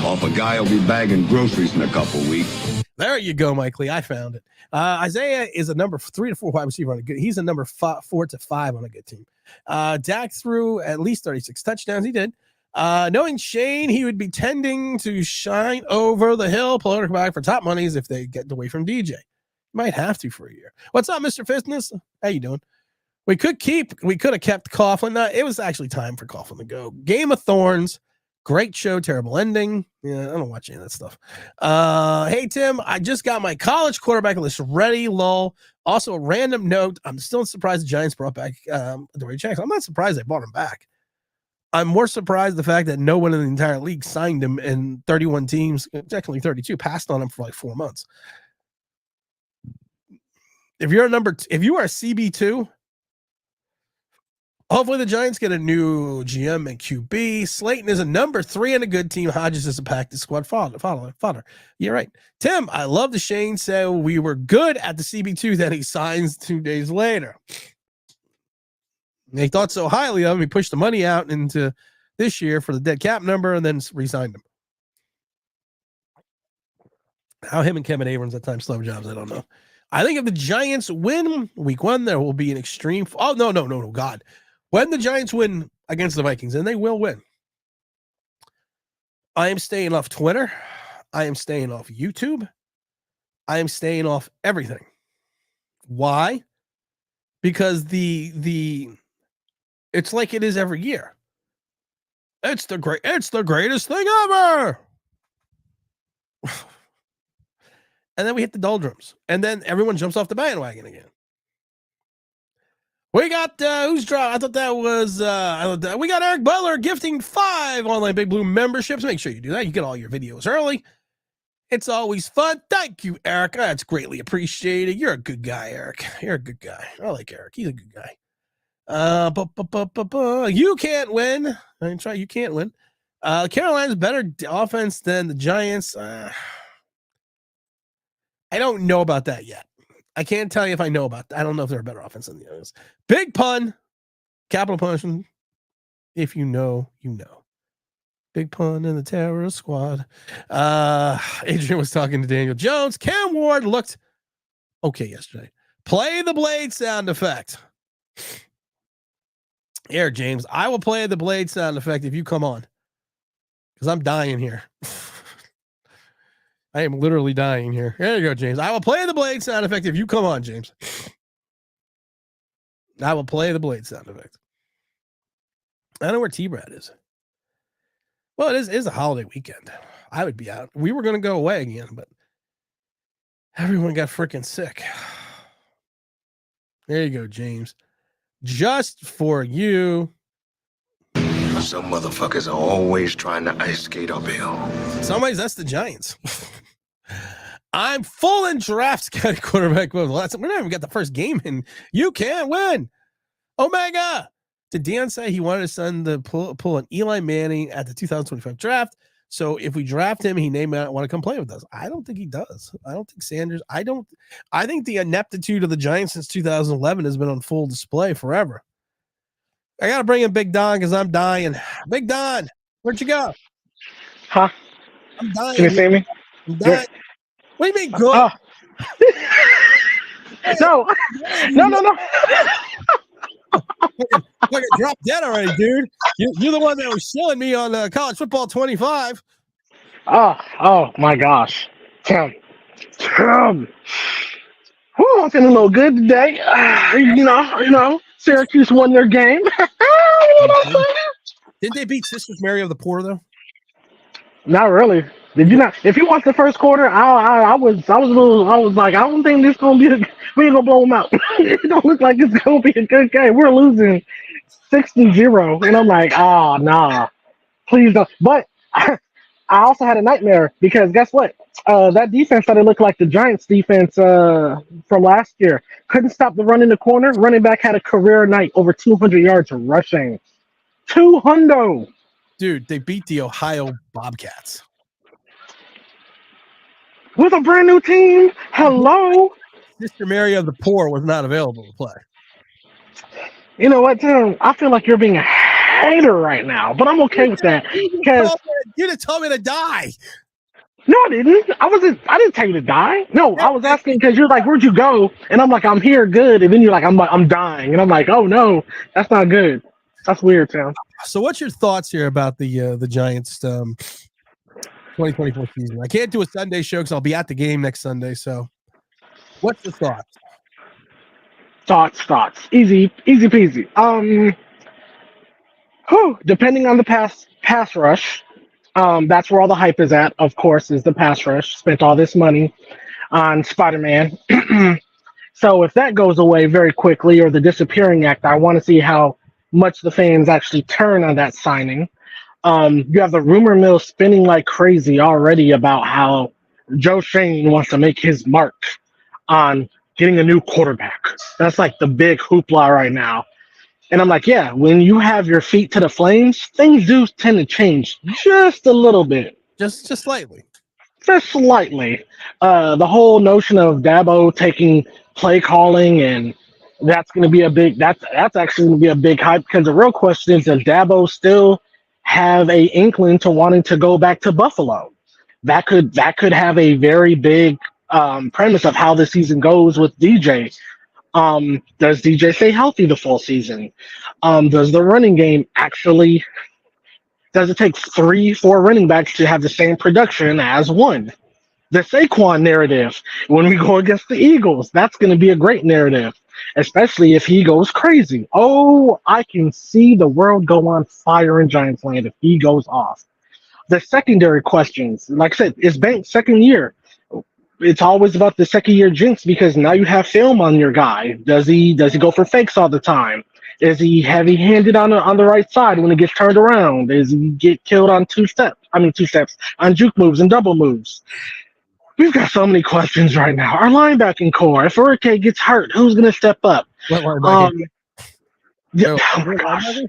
Off a guy will be bagging groceries in a couple weeks. There you go, Mike Lee. I found it. Isaiah is a number 3 to 4 wide receiver on a good. He's a number 4 to 5 on a good team. Dak threw at least 36 touchdowns. He did. Knowing Shane, he would be tending to shine over the hill, political back for top monies if they get away from DJ. Might have to for a year. What's up, Mr. Fitness? How you doing? We could have kept Coughlin. It was actually time for Coughlin to go. Game of Thorns. Great show, terrible ending. Yeah, I don't watch any of that stuff. Hey, Tim, I just got my college quarterback list ready, lol. Also, a random note. I'm still surprised the Giants brought back Adoree Jackson. I'm not surprised they brought him back. I'm more surprised the fact that no one in the entire league signed him, and 31 teams, technically 32, passed on him for like 4 months. If you are a CB2, Hopefully the Giants get a new GM and QB. Slayton is a number 3 and a good team. Hodges is a packed squad fodder. You're right. Tim, I love the Shane said we were good at the CB2 that he signs 2 days later. They thought so highly of him. He pushed the money out into this year for the dead cap number and then re-signed him. How him and Kevin Abrams at times slow jobs, I don't know. I think if the Giants win week 1, there will be an extreme. Oh, no, God. When the Giants win against the Vikings, and they will win, I am staying off Twitter. I am staying off YouTube. I am staying off everything. Why? Because it's like it is every year. It's the greatest thing ever. And then we hit the doldrums. And then everyone jumps off the bandwagon again. We got, who's dropped? I thought that was, we got Eric Butler gifting 5 online Big Blue memberships. Make sure you do that. You get all your videos early. It's always fun. Thank you, Eric. That's greatly appreciated. You're a good guy, Eric. You're a good guy. I like Eric. He's a good guy. You can't win. I try. You can't win. Carolina's better offense than the Giants. I don't know about that yet. I can't tell you if I know about that. I don't know if they're a better offense than the others. Big pun. Capital punishment. If you know, you know. Big pun in the terrorist squad. Adrian was talking to Daniel Jones. Cam Ward looked okay yesterday. Play the blade sound effect. Here, James. I will play the blade sound effect if you come on. Because I'm dying here. I am literally dying here. There you go, James. I will play the blade sound effect if you come on, James. I will play the blade sound effect. I don't know where T-Brad is. Well, it is a holiday weekend. I would be out. We were going to go away again, but everyone got freaking sick. There you go, James. Just for you. Some motherfuckers are always trying to ice skate uphill. Some ways, that's the Giants. I'm full in draft scouting quarterback mode. We're not even got the first game in. You can't win. Omega. Did Deion say he wanted his son to pull an Eli Manning at the 2025 draft? So if we draft him, he may not want to come play with us. I don't think he does. I don't think Sanders. I think the ineptitude of the Giants since 2011 has been on full display forever. I got to bring in Big Don because I'm dying. Big Don, where'd you go? Huh? I'm dying. Can you see me? I'm dying. What do you mean good? No. Fucking drop dead already, dude. You're the one that was showing me on College Football 25. Oh my gosh. Tim. Whew, I'm feeling a little good today. You know, Syracuse won their game. Didn't they beat Sisters Mary of the Poor though? Not really. Did you not? If you watched the first quarter, I was like, I don't think this gonna be. We ain't gonna blow them out. It don't look like it's gonna be a good game. We're losing 6-0, and I'm like, nah, please don't. But I also had a nightmare because guess what? That defense started looking like the Giants defense from last year. Couldn't stop the run in the corner. Running back had a career night, over 200 yards rushing. 200. Dude, they beat the Ohio Bobcats. With a brand new team. Hello. Sister Mary of the Poor was not available to play. You know what, Tim? I feel like you're being a hater right now, but I'm okay with that. Because you didn't tell me to die. No, I didn't. I didn't tell you to die. No, I was asking because you're like, where'd you go? And I'm like, I'm here, good. And then you're like, I'm dying. And I'm like, oh no, that's not good. That's weird, Tim. So what's your thoughts here about the Giants 2024 season? I can't do a Sunday show because I'll be at the game next Sunday. So what's the thoughts? Thoughts. Easy peasy. Depending on the pass rush, that's where all the hype is at, of course, is the pass rush. Spent all this money on Spider-Man. So if that goes away very quickly, or the disappearing act, I want to see how much the fans actually turn on that signing. You have the rumor mill spinning like crazy already about how Joe Shane wants to make his mark on getting a new quarterback. That's like the big hoopla right now. And I'm like, yeah, when you have your feet to the flames, things do tend to change just a little bit. Just slightly. Just slightly. The whole notion of Dabo taking play calling, and that's going to be a big. That's actually going to be a big hype, because the real question is, does Dabo still have a inkling to wanting to go back to Buffalo? That could have a very big premise of how the season goes with DJ. Does DJ stay healthy the full season? Does the running game actually? Does it take 3-4 running backs to have the same production as one? The Saquon narrative, when we go against the Eagles, that's going to be a great narrative, especially if he goes crazy. Oh, I can see the world go on fire in Giants land if he goes off. The secondary questions, like I said, it's Banks' second year. It's always about the second year jinx, because now you have film on your guy. Does he go for fakes all the time? Is he heavy-handed on the right side when it gets turned around? Does he get killed on two steps on juke moves and double moves? We've got so many questions right now. Our linebacking core. If Urike gets hurt, who's going to step up? What linebacker? Yeah, oh my gosh.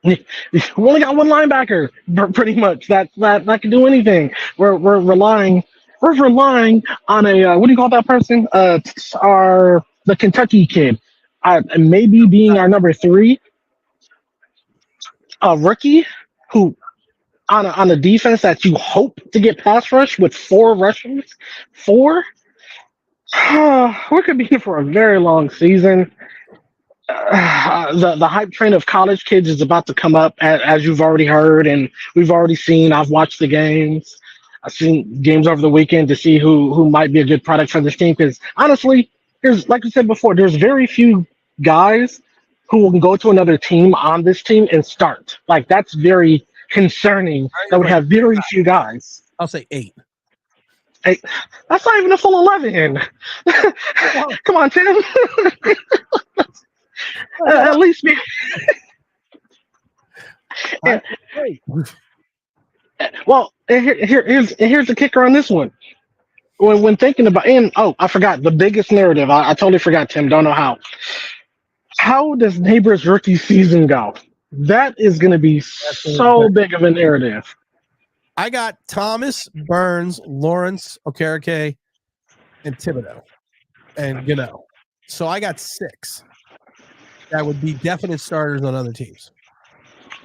We only got one linebacker, pretty much. That can do anything. We're relying on a what do you call that person? The Kentucky kid, maybe being our number 3, a rookie who on a defense that you hope to get pass rush with 4 rushers. 4. We could be here for a very long season. The hype train of college kids is about to come up, as you've already heard, and we've already seen. I've watched the games. I've seen games over the weekend to see who might be a good product for this team. Because honestly, like you said before, there's very few guys who will go to another team on this team and start. Like, that's very concerning. That we have very few guys. I'll say 8. 8. That's not even a full 11. Come on, Tim. At least me. Well, here's the kicker on this one. When thinking about, I forgot the biggest narrative. I totally forgot, Tim. Don't know how. How does Neighbor's rookie season go? That is going to be so big of a narrative. I got Thomas, Burns, Lawrence, Okereke, and Thibodeau, and Gano. So I got 6. That would be definite starters on other teams.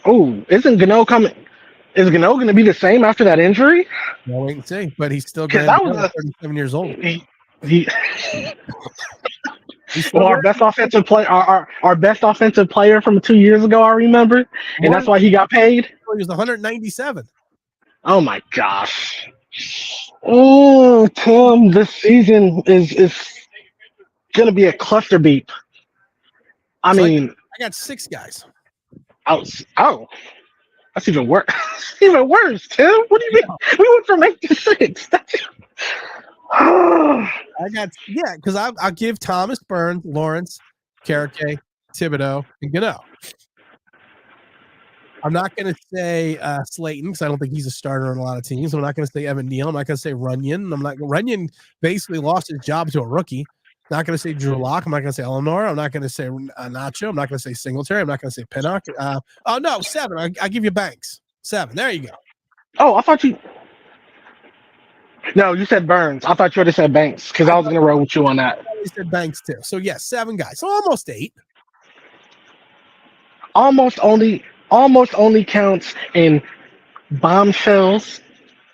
Oh, isn't Gano coming? Is Gano going to be the same after that injury? We'll wait and see. But he's still going to be 37 years old. Well, our best offensive player, our best offensive player from 2 years ago, I remember, and that's why he got paid. He was 197. Oh my gosh! Oh, Tim, this season is going to be a cluster beep. I got 6 guys. Oh, that's even worse. Even worse, Tim. What do you mean? We went from 8 to 6. Because I'll give Thomas, Burns, Lawrence, Okereke, Thibodeau, and Gano. I'm not going to say Slayton, because I don't think he's a starter on a lot of teams. I'm not going to say Evan Neal. I'm not going to say Runyon. Runyon basically lost his job to a rookie. I'm not going to say Drew Lock. I'm not going to say Eleanor. I'm not going to say Nacho. I'm not going to say Singletary. I'm not going to say Pinnock. 7. I'll give you Banks. 7. There you go. Oh, I thought you. No, you said Burns. I thought you would have said Banks, because I was going to roll with you on that. I said Banks too. So yes, 7 guys. So almost 8. Almost only counts in bombshells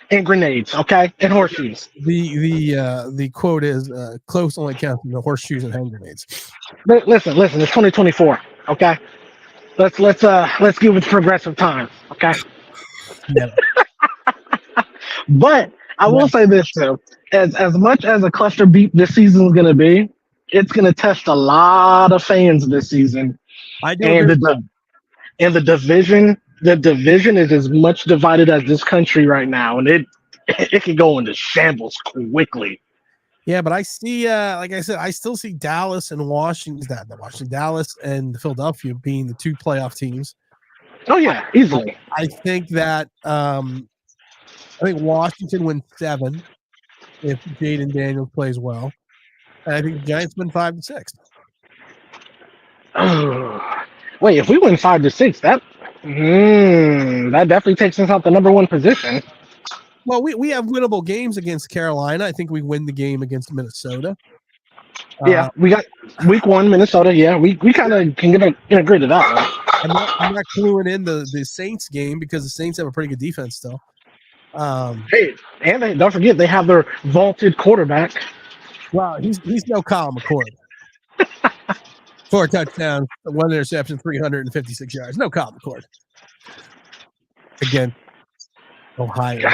and grenades, okay, and horseshoes. The quote is close only counts in the horseshoes and hand grenades. Listen. It's 2024, okay. Let's give it progressive time, okay. Yeah. But I will say this too: as much as a cluster beat this season is going to be, it's going to test a lot of fans this season. I do. And the division is as much divided as this country right now, and it can go into shambles quickly. Yeah, but I see, like I said, I still see Dallas and Dallas and Philadelphia being the 2 playoff teams. Oh yeah, easily. I think that I think Washington wins 7 if Jaden Daniels plays well, and I think the Giants win 5 and 6. Wait, if we win 5-6, that definitely takes us out the number 1 position. Well, we have winnable games against Carolina. I think we win the game against Minnesota. Yeah, we got week 1 Minnesota. Yeah, we kind of can get agree to that one. I'm not cluing in the Saints game because the Saints have a pretty good defense still. Hey, and don't forget they have their vaulted quarterback. Wow, he's no Kyle McCord. 4 touchdowns, 1 interception, 356 yards. No Kyle McCord. Again, Ohio.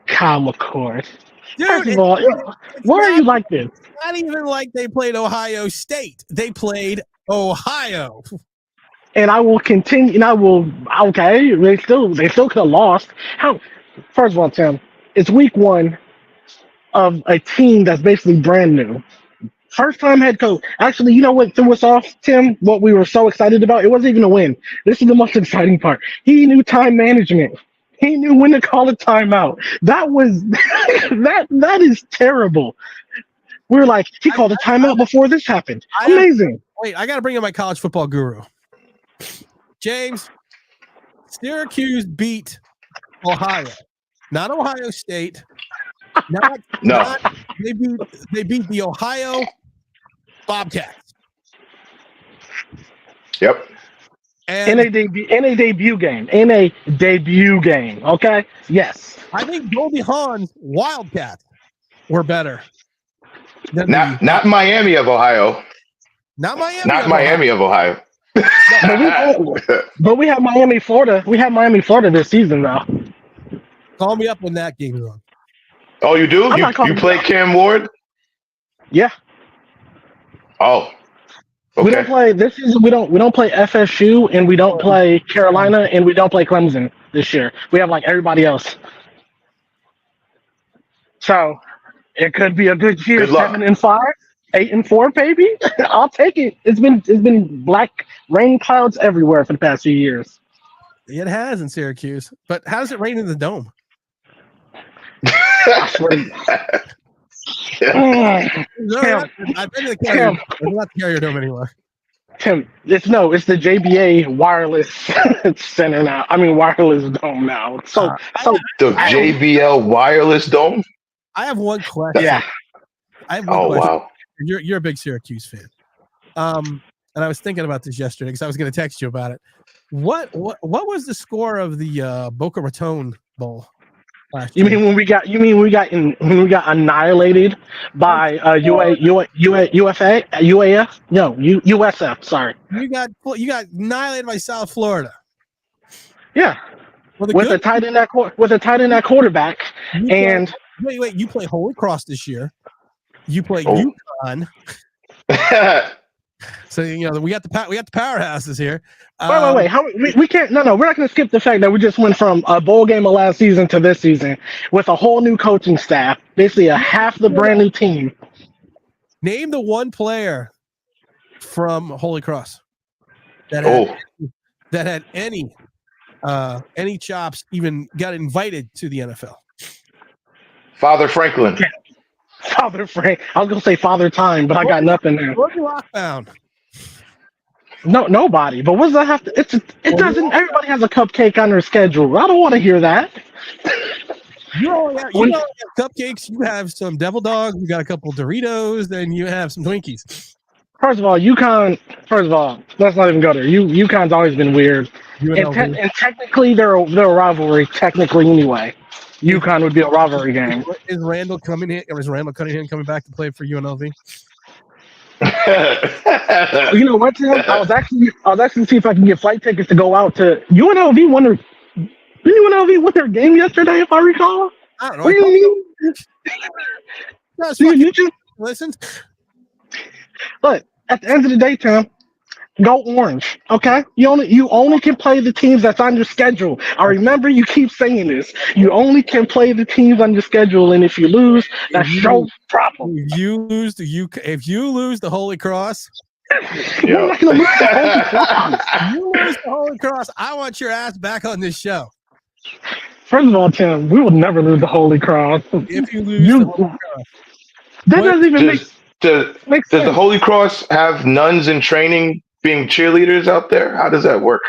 Kyle McCord. Dude, First of all, why are you like this? Not even like they played Ohio State. They played Ohio. And I will continue. And I will. Okay, they still could have lost. How? First of all, Tim, it's week 1 of a team that's basically brand new. First time head coach. Actually, you know what threw us off, Tim? What we were so excited about? It wasn't even a win. This is the most exciting part. He knew time management. He knew when to call a timeout. That was that is terrible. We're like, he called a timeout before this happened. Amazing. Wait, I got to bring in my college football guru. James, Syracuse beat Ohio. Not Ohio State. They beat the Ohio Bobcats. Yep. In a debut game. Okay? Yes. I think Goldie Hawn's Wildcats were better. Not Miami of Ohio. Not Miami. Not Miami of Ohio. But we have Miami, Florida. We have Miami, Florida this season, though. Call me up when that game is on. Oh, you do? You play Cam Ward? Yeah. Oh. Okay. We don't play this season. We don't play FSU, and we don't play Carolina, and we don't play Clemson this year. We have like everybody else. So it could be a good year. Good luck. 7-5, 8-4, baby. I'll take it. It's been black rain clouds everywhere for the past few years. It has in Syracuse, but how does it rain in the dome? I've been to the Carrier. It's not the Carrier Dome anymore. Tim, it's the JBA wireless center now. I mean wireless dome now. So the JBL wireless dome. I have one question. Yeah. I have one question. Wow. You're a big Syracuse fan. And I was thinking about this yesterday because I was going to text you about it. What was the score of the Boca Raton Bowl? You mean when we got annihilated by UAF? No, USF. Sorry. You got annihilated by South Florida. Yeah, with a tight end at quarterback. And wait, you play Holy Cross this year. You play UConn. So we got the powerhouses here. Wait. How we can't? No. We're not going to skip the fact that we just went from a bowl game of last season to this season with a whole new coaching staff, basically a half the brand new team. Name the one player from Holy Cross that had any chops, even got invited to the NFL. Father Franklin. Father Frank. I was gonna say Father Time, but I got nothing there. Lockdown. No, nobody. But what does that have to? It doesn't. Everybody has a cupcake on their schedule. I don't want to hear that. You only have cupcakes. You have some devil dogs. You got a couple Doritos. Then you have some Twinkies. First of all, UConn. Let's not even go there. UConn's always been weird. And technically, they're a rivalry. Technically, anyway. UConn would be a rivalry game. Is Randall Cunningham coming back to play for UNLV? You know what, Tim? I was actually see if I can get flight tickets to go out to UNLV. Didn't UNLV win their game yesterday, if I recall? I don't know. What do you mean? You just listen. But at the end of the day, Tim, go orange, okay? You only can play the teams that's on your schedule. I remember you keep saying this. You only can play the teams on your schedule, and if you lose, that's your problem. If you lose the Holy Cross, you're not gonna lose the Holy Cross. If you lose the Holy Cross, I want your ass back on this show. First of all, Tim, we will never lose the Holy Cross. If you lose the Holy Cross, that doesn't even make Does the Holy Cross have nuns in training being cheerleaders out there? How does that work?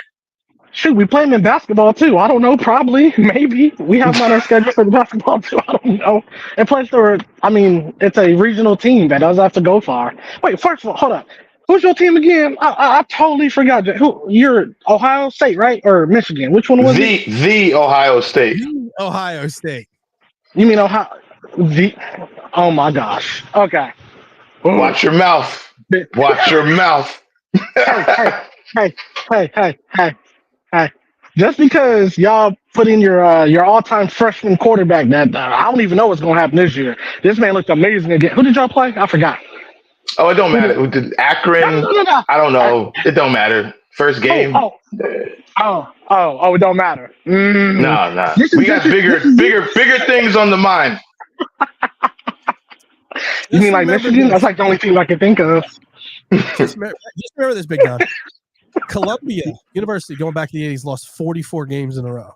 Shoot, we play them in basketball too. I don't know. Probably, maybe we have them on our schedule for the basketball too. I don't know. And plus, it's a regional team that doesn't have to go far. Wait, first of all, hold up. Who's your team again? I totally forgot. You're Ohio State, right? Or Michigan? Which one was it? The Ohio State. The Ohio State. You mean Ohio? Oh my gosh. Okay. Ooh. Watch your mouth. Watch your mouth. Hey. Just because y'all put in your all-time freshman quarterback that I don't even know what's going to happen this year. This man looked amazing again. Who did y'all play? I forgot. Oh, it don't matter. Akron? No. I don't know. It don't matter. First game. Oh, it don't matter. No. We got bigger things on the mind. You mean like Michigan? That's like the only team I can think of. Just remember this, Big Don. Columbia University, going back to the 80s, lost 44 games in a row.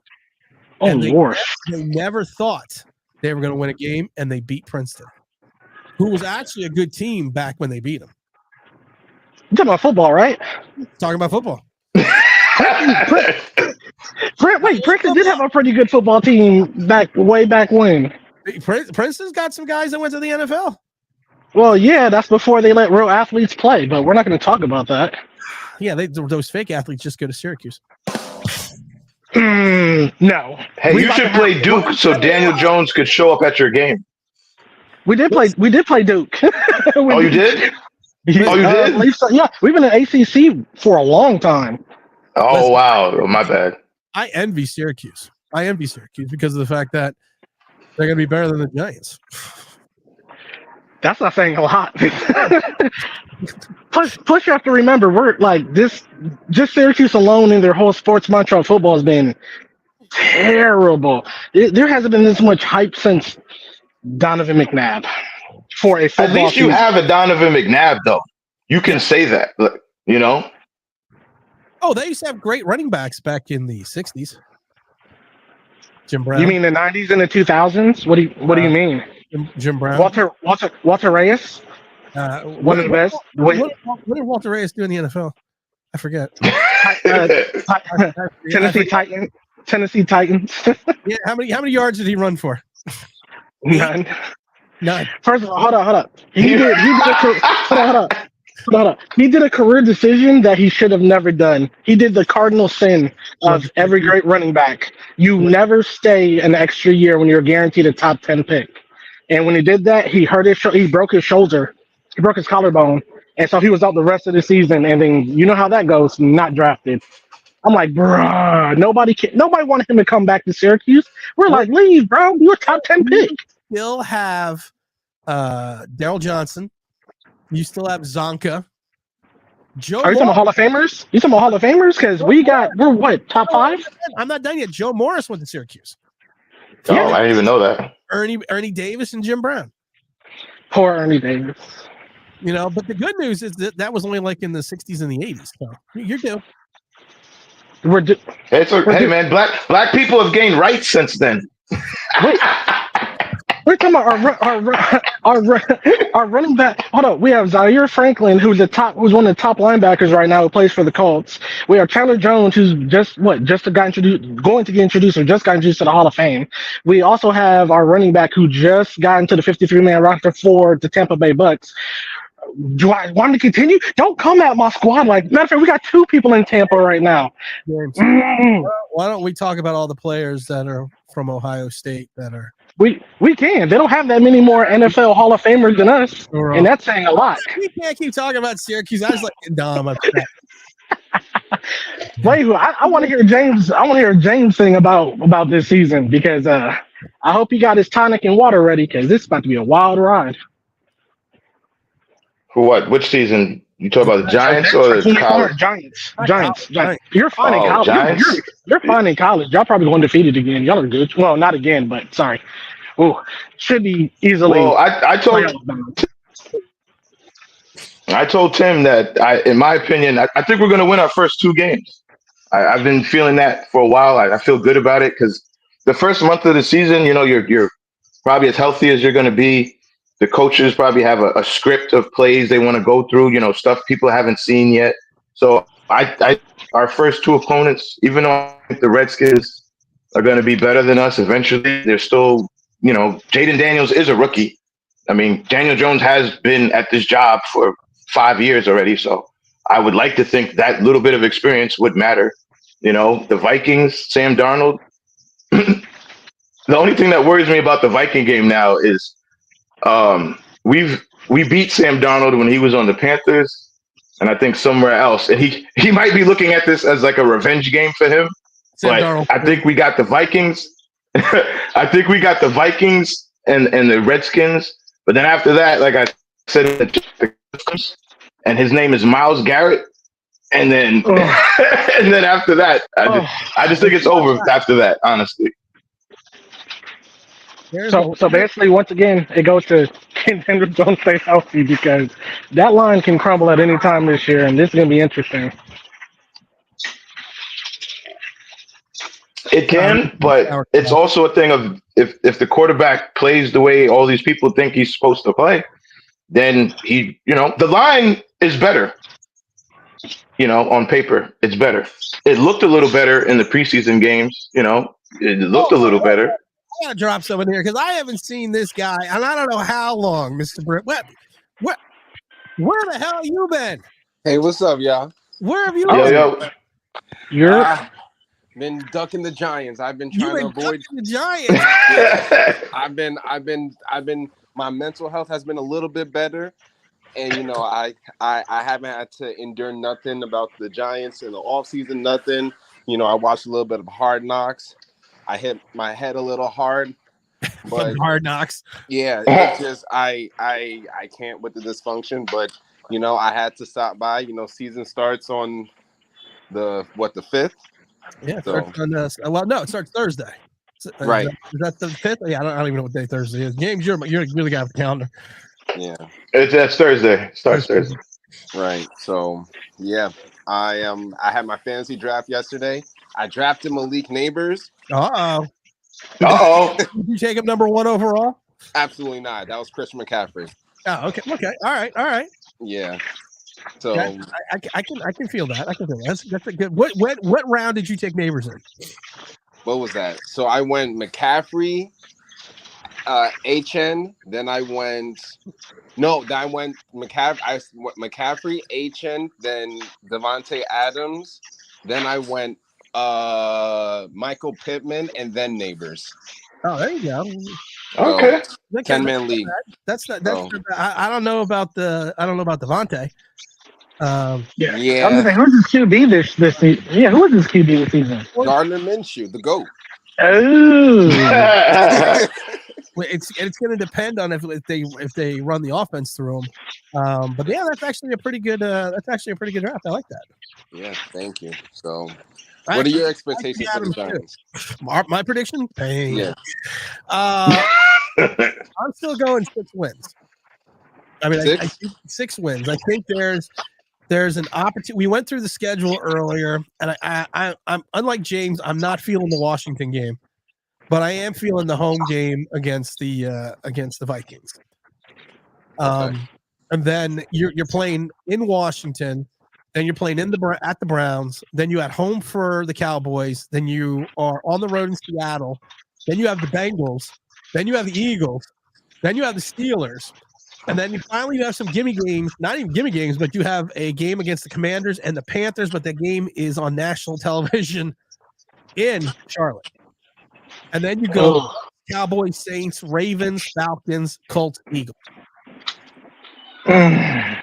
Oh, Lord. They never thought they were going to win a game, and they beat Princeton, who was actually a good team back when they beat them. You're talking about football, right? Talking about football. Princeton did have a pretty good football team way back when. Princeton's got some guys that went to the NFL. Well, yeah, that's before they let real athletes play, but we're not going to talk about that. Yeah, those fake athletes just go to Syracuse. No. Hey, you should play Duke so Daniel Jones could show up at your game. We did play Duke. Oh, you did? Oh, you did? Yeah, we've been in ACC for a long time. Oh, wow. Oh, my bad. I envy Syracuse. Because of the fact that they're going to be better than the Giants. That's not saying a lot. Plus, you have to remember, we're like this. Just Syracuse alone in their whole sports mantra of football has been terrible. There hasn't been this much hype since Donovan McNabb for a football. At least you have a Donovan McNabb, though. You can say that, you know. Oh, they used to have great running backs back in the 60s. Jim Brown. You mean the 90s and the 2000s? What do you mean? Jim Brown. Walter Reyes. One of the best. What did Walter Reyes do in the NFL? I forget. Tennessee Titans. Yeah, how many yards did he run for? None. First of all, hold up. He did a career decision that he should have never done. He did the cardinal sin of every great running back. You never stay an extra year when you're guaranteed a top 10 pick. And when he did that, he broke his shoulder. He broke his collarbone. And so he was out the rest of the season. And then you know how that goes, not drafted. I'm like, bruh, nobody wanted him to come back to Syracuse. We're like, leave, bro. You're a top 10 pick. Still have Daryl Johnson. You still have Zonka. Are you talking about Hall of Famers? You talking about Hall of Famers? Because we're what, top 5? I'm not done yet. Joe Morris went to Syracuse. Oh, yeah. I didn't even know that. Ernie Davis and Jim Brown. Poor Ernie Davis. You know, but the good news is that was only like in the 60s and the 80s. So you're due. Hey, man, black people have gained rights since then. We're talking about our running back. Hold on, we have Zaire Franklin, who's one of the top linebackers right now, who plays for the Colts. We have Chandler Jones, who's going to get introduced to the Hall of Fame. We also have our running back who just got into the 53-man roster for the Tampa Bay Bucks. Do I want to continue? Don't come at my squad like. Matter of fact, we got 2 people in Tampa right now. Why don't we talk about all the players that are from Ohio State that are? We can. They don't have that many more NFL Hall of Famers than us, and that's saying a lot. We can't keep talking about Syracuse. I was like, dumb. Wait, I want to hear James. I want to hear James sing about this season because I hope he got his tonic and water ready because this is about to be a wild ride. For what? Which season? You talk about the Giants or the college? Giants. You're fine in college. You're fine in college. Y'all probably going undefeated again. Y'all are good. Well, not again, but sorry. Oh, should be easily. Well, I told Tim that in my opinion, I think we're going to win our first 2 games. I've been feeling that for a while. I feel good about it because the first month of the season, you know, you're probably as healthy as you're going to be. The coaches probably have a script of plays they want to go through, you know, stuff people haven't seen yet. So our first two opponents, even though I think the Redskins are going to be better than us eventually, they're still, Jaden Daniels is a rookie. I mean, Daniel Jones has been at this job for 5 years already, so I would like to think that little bit of experience would matter. The Vikings, Sam Darnold. The only thing that worries me about the Viking game now is we beat Sam Darnold when he was on the Panthers, and I think somewhere else. And he might be looking at this as like a revenge game for him. But I think we got the Vikings. I think we got the Vikings and the Redskins. But then after that, like I said, and his name is Myles Garrett. And then and then after that, I just think it's over after that, honestly. So basically, once again, it goes to can Daniel Jones stay healthy, because that line can crumble at any time this year, and this is going to be interesting. It can, but it's also a thing of if the quarterback plays the way all these people think he's supposed to play, then the line is better. On paper, it's better. It looked a little better in the preseason games. It looked a little better. I gotta drop someone here because I haven't seen this guy, and I don't know how long, Mr. Britt. Where the hell you been? Hey, what's up, y'all? Where have you been? You're been ducking the Giants. I've been trying to avoid the Giants. Yeah. I've been. My mental health has been a little bit better. And, I haven't had to endure nothing about the Giants in the offseason, nothing. I watched a little bit of Hard Knocks. I hit my head a little hard. But Hard Knocks. Yeah, it's just I can't with the dysfunction. But, I had to stop by. Season starts on the 5th? Yeah, it starts on it starts Thursday. Right. Is that the 5th? Yeah, I don't even know what day Thursday is. James, you're the guy with the calendar. Yeah, that's Thursday. Starts Thursday. Right. So yeah, I had my fantasy draft yesterday. I drafted Malik Neighbors. Did you take him number 1 overall? Absolutely not. That was Christian McCaffrey. Oh, okay. All right. Yeah. So I can feel that. I can feel that. That's a good. What round did you take Neighbors in? What was that? So I went McCaffrey, HN. Then I went McCaffrey, HN. Then Devontae Adams. Then I went Michael Pittman, and then Neighbors. Oh, there you go. Okay. 10-man league. That's not. I don't know about Devontae. Yeah. I'm gonna say, who's his QB this season? Yeah, who is his QB this season? Gardner Minshew, the GOAT. Oh. It's going to depend on if they run the offense through them. But yeah, that's actually a pretty good draft. I like that. Yeah, thank you. So, what are your expectations for the Giants? My prediction? Pain. Yeah. I'm still going 6 wins. I mean, 6? I think 6 wins. I think there's an opportunity. We went through the schedule earlier, and I'm unlike James. I'm not feeling the Washington game, but I am feeling the home game against the Vikings. Okay. And then you're playing in Washington, then you're playing at the Browns, then you at home for the Cowboys, then you are on the road in Seattle, then you have the Bengals, then you have the Eagles, then you have the Steelers. And then you finally have some gimme games, not even gimme games, but you have a game against the Commanders and the Panthers, but that game is on national television in Charlotte. And then you go Cowboys, Saints, Ravens, Falcons, Colts, Eagles. I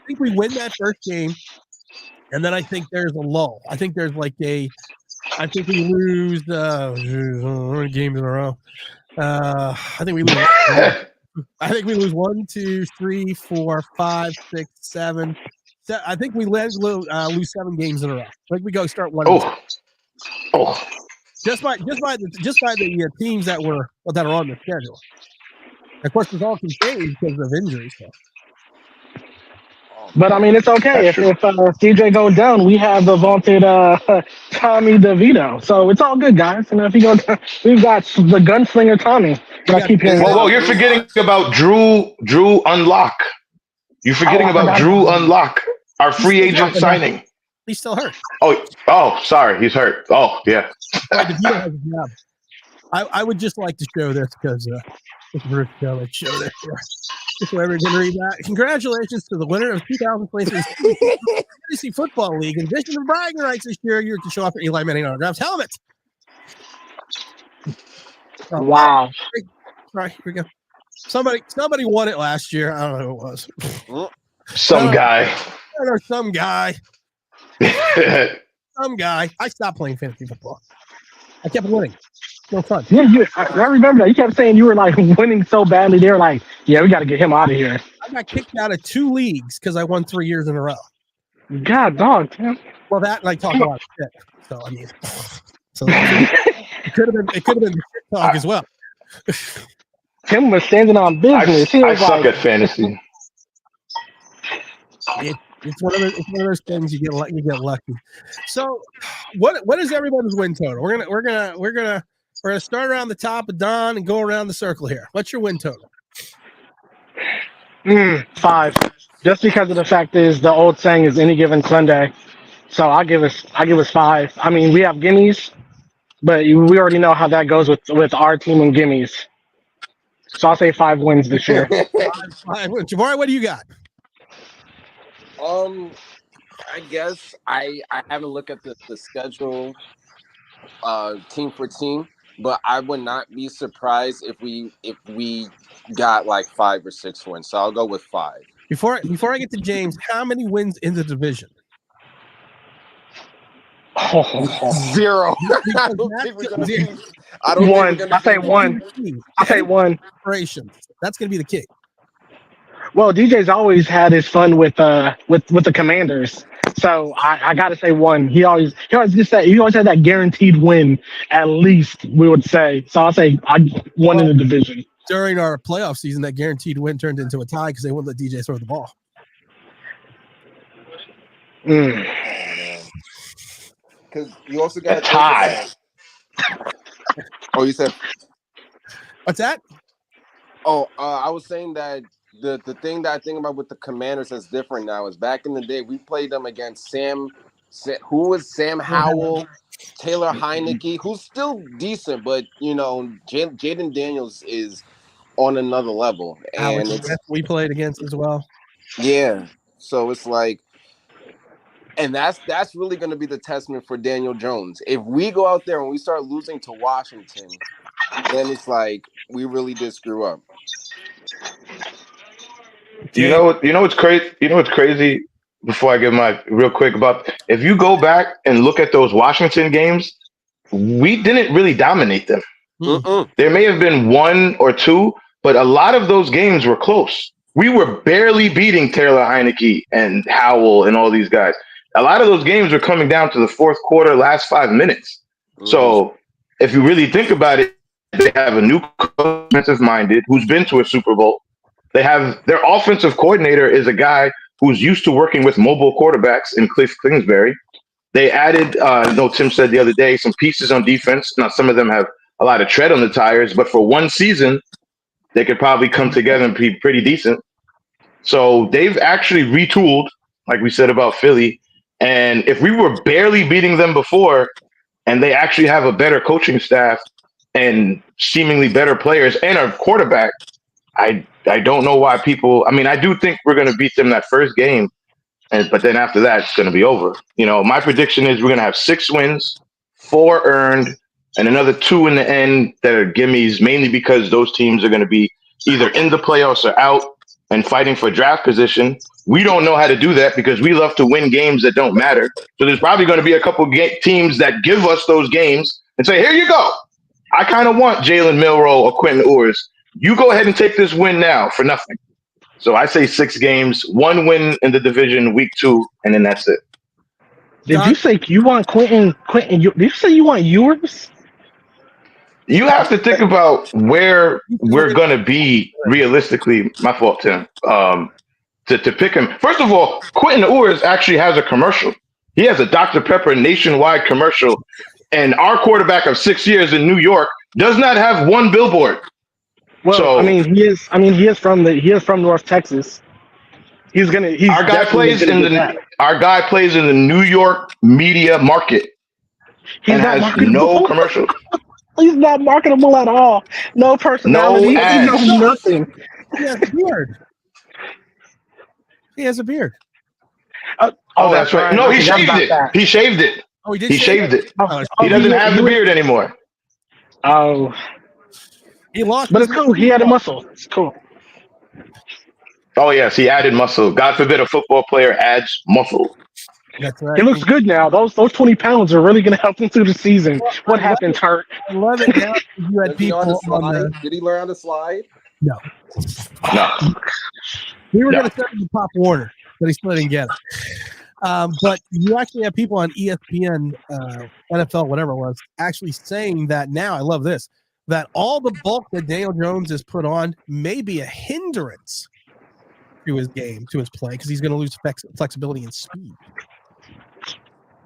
think we win that first game, and then I think there's a lull. I think there's I think we lose games in a row. I think we lose 1, 2, 3, 4, 5, 6, 7. I think we lose 7 games in a row. Like we go start 1. Just by the teams that are on the schedule. Of course, this all can change because of injuries. So. But I mean, it's okay. If CJ goes down, we have the vaunted Tommy DeVito. So it's all good, guys. And if he goes down, we've got the gunslinger Tommy. Whoa, you're forgetting about Drew Unlock. You're forgetting about Drew Unlock, our free agent signing. He's still hurt. Oh, sorry, he's hurt. Oh, yeah. I would just like to show this because it's Bruce Kelly. Show this here. Just so everyone can read that. Congratulations to the winner of 2023 Fantasy Football League. In addition to bragging rights this year, you're to show off your Eli Manning autographs helmet. Oh, wow. All right, here we go. Somebody won it last year. I don't know who it was. Some guy. I don't know, some guy. Some guy. I stopped playing fantasy football. I kept winning. No fun. Yeah, I remember that. You kept saying you were like winning so badly. They were like, yeah, we got to get him out of here. I got kicked out of 2 leagues because I won 3 years in a row. God, dog. Man. Well, that and I talk a lot of shit. So I mean, it could have been shit talk as well. Tim was standing on business. I suck at fantasy. It's one of those things you get lucky. So, what is everybody's win total? We're gonna start around the top of Don and go around the circle here. What's your win total? 5. Just because of the fact is the old saying is any given Sunday. So I give us 5. I mean, we have gimmies, but we already know how that goes with our team and gimmies. So I'll say 5 wins this year. 5 wins. Jabari, what do you got? I guess I haven't looked at the schedule team for team, but I would not be surprised if we got like 5 or 6 wins. So I'll go with 5. Before I get to James, how many wins in the division? 0. I say one. That's going to be the key. Well, DJ's always had his fun with the Commanders, so I got to say 1. He always had that guaranteed win at least, we would say. So I'll say 1 in the division. During our playoff season, that guaranteed win turned into a tie because they wouldn't let DJ throw the ball. Because you also got a tie. Oh, you said? What's that? Oh, I was saying that the thing that I think about with the Commanders that's different now is back in the day we played them against Sam Howell, Taylor Heineke, who's still decent, but you know Jaden Daniels is on another level, and we played against as well. Yeah, so it's like. And that's really going to be the testament for Daniel Jones. If we go out there and we start losing to Washington, then it's like we really did screw up. You know what's crazy? You know what's crazy? Before I give my real quick about, if you go back and look at those Washington games, we didn't really dominate them. There may have been 1 or 2, but a lot of those games were close. We were barely beating Taylor Heineke and Howell and all these guys. A lot of those games are coming down to the fourth quarter, last 5 minutes. So if you really think about it, they have a new offensive-minded who's been to a Super Bowl. They have their offensive coordinator is a guy who's used to working with mobile quarterbacks in Cliff Kingsbury. They added, Tim said the other day, some pieces on defense. Now, some of them have a lot of tread on the tires, but for one season, they could probably come together and be pretty decent. So they've actually retooled, like we said about Philly. And if we were barely beating them before, and they actually have a better coaching staff and seemingly better players and a quarterback, I don't know why people. I mean, I do think we're going to beat them that first game, but then after that, it's going to be over. You know, my prediction is we're going to have 6 wins, 4 earned, and another 2 in the end that are gimmies, mainly because those teams are going to be either in the playoffs or out and fighting for draft position. We don't know how to do that because we love to win games that don't matter. So there's probably going to be a couple teams that give us those games and say, here you go. I kind of want Jalen Milroe or Quentin Ewers. You go ahead and take this win now for nothing. So I say 6 games, 1 win in the division, week 2, and then that's it. Did you say you want Quentin? Did you say you want Ewers? You have to think about where we're going to be realistically. My fault, Tim. To pick him. First of all, Quentin Ewers actually has a commercial. He has a Dr. Pepper nationwide commercial. And our quarterback of 6 years in New York does not have 1 billboard. Well, so, he is from North Texas. He's our guy plays in the New York media market and has no commercials. He's not marketable at all. No personality. No ads. No nothing. He has a beard. He has a beard. Oh, that's right. No, he shaved it. He shaved it. Oh, he did. He shaved it. Oh, He doesn't have the beard anymore. Oh, he lost. But it's cool. He had a muscle. It's cool. Oh yes, he added muscle. God forbid a football player adds muscle. That's right. He looks good now. Those 20 pounds are really going to help him through the season. What happened, Hurt? I love it now. You had people on the... Did he learn how to slide? No. We were going to send him to Pop Warner, but he still didn't get it. But you actually have people on ESPN, NFL, whatever it was, actually saying that now, I love this, that all the bulk that Daniel Jones has put on may be a hindrance to his game, to his play, because he's going to lose flexibility and speed.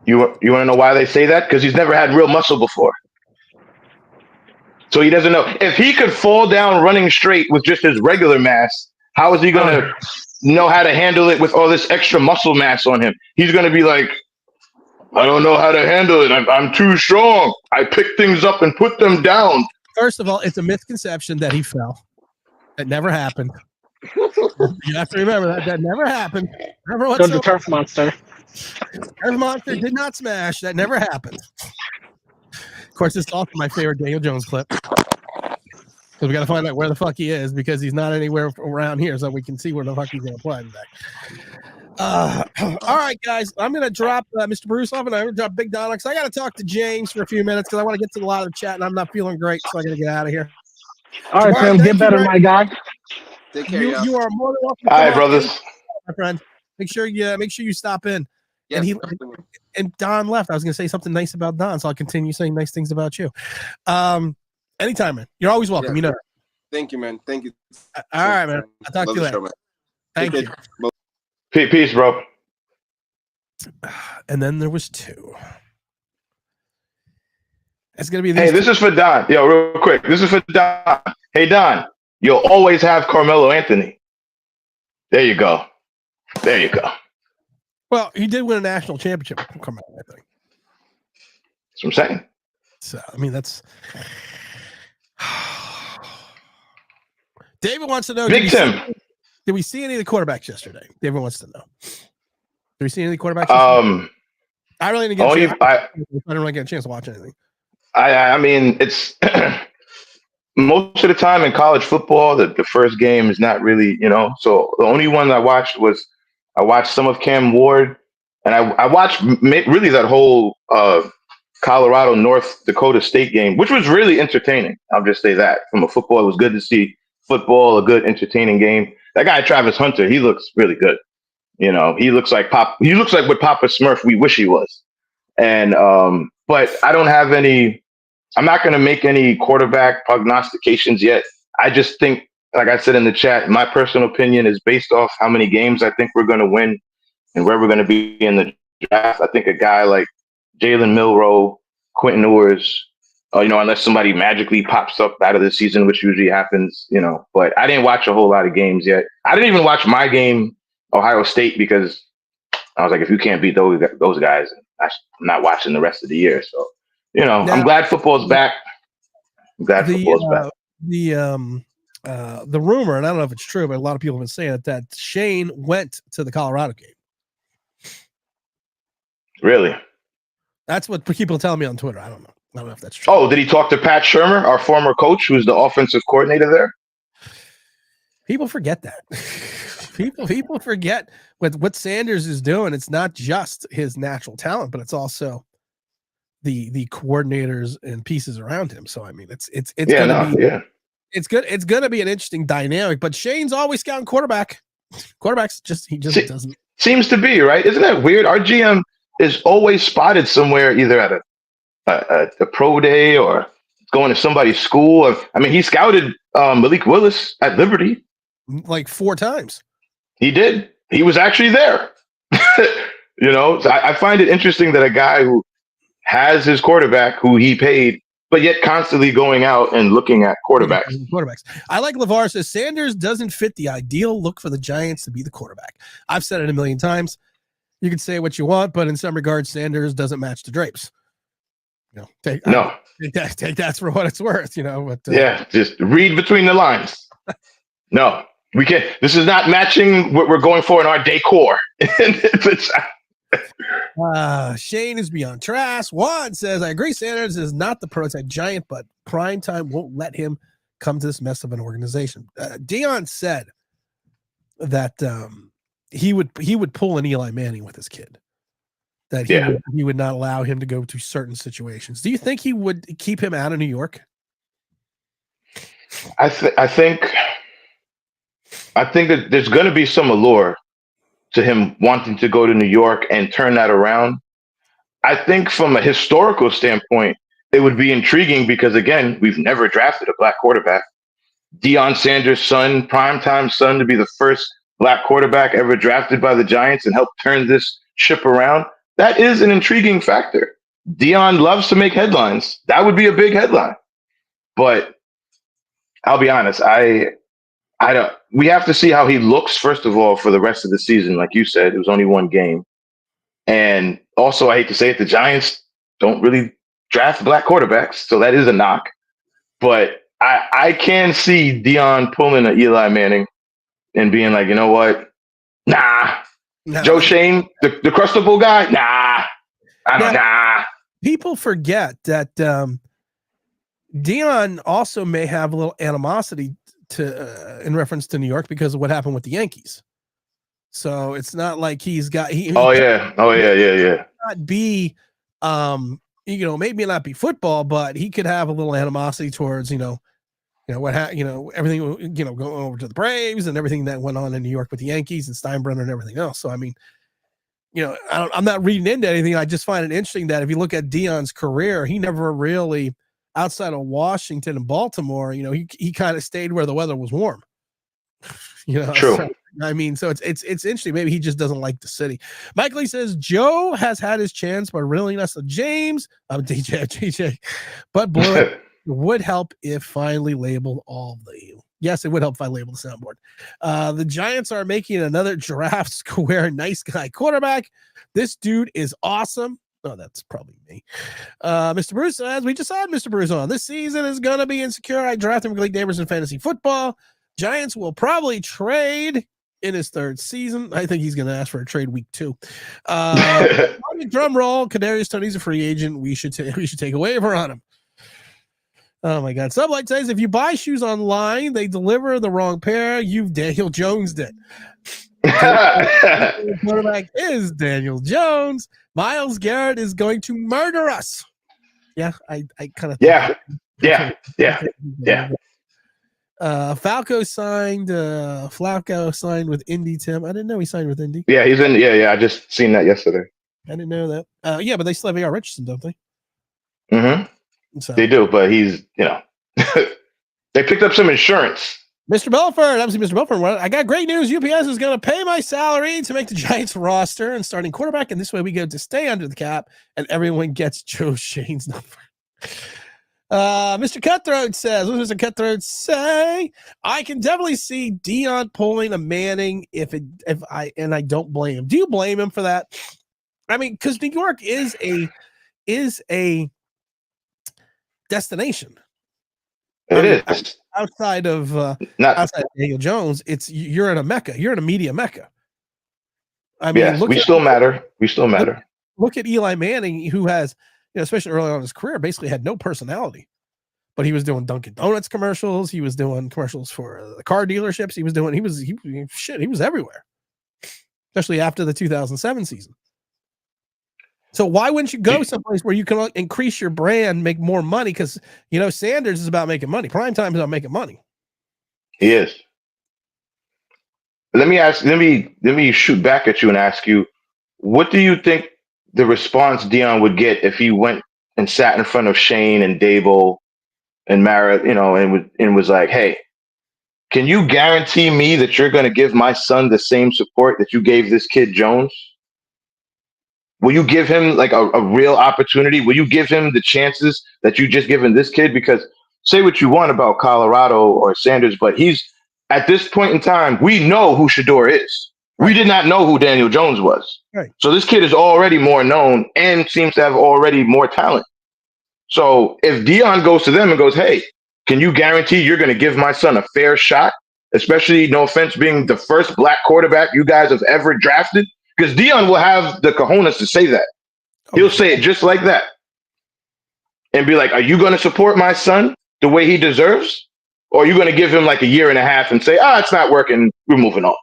You want to know why they say that? Because he's never had real muscle before. So he doesn't know. If he could fall down running straight with just his regular mass, how is he going to know how to handle it with all this extra muscle mass on him? He's going to be like, I don't know how to handle it. I'm too strong. I pick things up and put them down. First of all, it's a misconception that he fell. That never happened. You have to remember that never happened. Never Go to Turf Monster. Turf Monster did not smash. That never happened. Of course, it's also my favorite Daniel Jones clip. Because we got to find out where the fuck he is, because he's not anywhere around here, so we can see where the fuck he's going to play today. All right, guys. I'm going to drop Mr. Bruce off, and I'm going to drop Big Don, because I got to talk to James for a few minutes, because I want to get to a lot of the chat, and I'm not feeling great, so I got to get out of here. All right, Tim. Get better, my guy. Take care, you are more than welcome. All right, brothers. My friend. Make sure you stop in. Yes, And Don left. I was going to say something nice about Don, so I'll continue saying nice things about you. Anytime, man. You're always welcome. Yeah. You know. Thank you, man. Thank you. All right, man. I'll talk to you later. Show, Thank you. Peace, bro. And then there was two. It's going to be Hey, this is for Don. Yo, real quick. This is for Don. Hey, Don, you'll always have Carmelo Anthony. There you go. There you go. Well, he did win a national championship with Carmelo, I think. That's what I'm saying. So, I mean, that's... David wants to know... Big Tim. Did we see any of the quarterbacks yesterday? David wants to know. Did we see any of the quarterbacks yesterday? I really didn't get a chance. I didn't really get a chance to watch anything. I mean, it's... most of the time in college football, the first game is not really, so the only one I watched some of Cam Ward, and I watched really that whole Colorado North Dakota State game, which was really entertaining. I'll just say that. From a football, it was good to see football, a good entertaining game. That guy Travis Hunter, he looks really good. He looks like what Papa Smurf we wish he was. And but I don't have any. I'm not going to make any quarterback prognostications yet. I just think, like I said in the chat, my personal opinion is based off how many games I think we're going to win and where we're going to be in the draft. I think a guy like Jalen Milroe, Quentin Ewers, unless somebody magically pops up out of the season, which usually happens, But I didn't watch a whole lot of games yet. I didn't even watch my game, Ohio State, because I was like, if you can't beat those guys, I'm not watching the rest of the year. So. Now, I'm glad football's back. The rumor, and I don't know if it's true, but a lot of people have been saying it, that Shane went to the Colorado game. Really? That's what people tell me on Twitter. I don't know if that's true. Oh, did he talk to Pat Shurmur, our former coach, who's the offensive coordinator there? People forget that. people forget what Sanders is doing. It's not just his natural talent, but it's also the coordinators and pieces around him. So I mean, it's gonna be an interesting dynamic. But Shane's always scouting quarterbacks. Doesn't. Seems to be right. Isn't that weird? Our GM is always spotted somewhere, either at a pro day or going to somebody's school. I mean, he scouted Malik Willis at Liberty like 4 times. He did. He was actually there. So I find it interesting that a guy who has his quarterback, who he paid, but yet constantly going out and looking at quarterbacks. I like LeVar says Sanders doesn't fit the ideal look for the Giants to be the quarterback. I've said it a million times. You can say what you want, but in some regards, Sanders doesn't match the drapes. Take that for what it's worth. But just read between the lines. No, we can't. This is not matching what we're going for in our decor. Shane is beyond trash. Juan says, I agree Sanders is not the prototype Giant, but primetime won't let him come to this mess of an organization. Dion said that he would pull an Eli Manning with his kid. That he would not allow him to go to certain situations. Do you think he would keep him out of New York? I think that there's going to be some allure to him wanting to go to New York and turn that around. I think from a historical standpoint, it would be intriguing because, again, we've never drafted a black quarterback. Deion Sanders' son, primetime son, to be the first black quarterback ever drafted by the Giants and help turn this ship around. That is an intriguing factor. Deion loves to make headlines. That would be a big headline. But I'll be honest, I don't. We have to see how he looks, first of all, for the rest of the season. Like you said, it was only one game. And also, I hate to say it, the Giants don't really draft black quarterbacks, so that is a knock. But I can see Deion pulling an Eli Manning and being like, you know what? Nah. No. Joe Shane, the crustable guy? Nah. People forget that Deion also may have a little animosity to in reference to New York because of what happened with the Yankees. So it's not like he's got not be maybe not be football, but he could have a little animosity towards everything going over to the Braves and everything that went on in New York with the Yankees and Steinbrenner and everything else. So I mean, I'm not reading into anything. I just find it interesting that if you look at Deion's career, he never really, outside of Washington and Baltimore, he kind of stayed where the weather was warm. True. So, I mean, so it's interesting. Maybe he just doesn't like the city. Mike Lee says Joe has had his chance, but really not. So James, DJ, but Blue would help if finally labeled all the. Yes, it would help if I labeled the soundboard. The Giants are making another draft square nice guy quarterback. This dude is awesome. Oh, that's probably me. Mr. Bruce says, we just had Mr. Bruce on. This season is going to be insecure. I drafted him for League Neighbors in fantasy football. Giants will probably trade in his third season. I think he's going to ask for a trade week 2. Drum roll. Kadarius Toney's a free agent. We should take a waiver on him. Oh my God. Sublight says if you buy shoes online, they deliver the wrong pair. You've Daniel Jones did. Quarterback is Daniel Jones. Miles Garrett is going to murder us. Yeah, I kind of Yeah. Flacco signed with Indy, Tim. I didn't know he signed with Indy. Yeah, he's in. Yeah. I just seen that yesterday. I didn't know that. But they still have A.R. Richardson, don't they? Mm-hmm. So. They do, but he's, they picked up some insurance. Mr. Belford, obviously Mr. Belford. I got great news. UPS is going to pay my salary to make the Giants roster and starting quarterback, and this way we get to stay under the cap, and everyone gets Joe Shane's number. Mr. Cutthroat says, what does Mr. Cutthroat say? I can definitely see Deion pulling a Manning I don't blame him. Do you blame him for that? I mean, because New York is a destination. It is outside of Daniel Jones. You're in a mecca. You're in a media mecca. I mean, we still matter. Look at Eli Manning, who has, especially early on in his career, basically had no personality. But he was doing Dunkin' Donuts commercials. He was doing commercials for the car dealerships. He was everywhere, especially after the 2007 season. So why wouldn't you go someplace where you can increase your brand, make more money? Because, Sanders is about making money. Primetime is about making money. He is. Let me shoot back at you and ask you, what do you think the response Deion would get if he went and sat in front of Shane and Dable and Mara, and was like, hey, can you guarantee me that you're going to give my son the same support that you gave this kid Jones? Will you give him like a real opportunity? Will you give him the chances that you just given this kid? Because say what you want about Colorado or Sanders, but he's at this point in time, we know who Shador is. Right. We did not know who Daniel Jones was. Right. So this kid is already more known and seems to have already more talent. So if Dion goes to them and goes, hey, can you guarantee you're going to give my son a fair shot? Especially, no offense, being the first black quarterback you guys have ever drafted? Because Dion will have the cojones to say that. He'll say it just like that. And be like, are you going to support my son the way he deserves? Or are you going to give him like a year and a half and say, it's not working, we're moving on?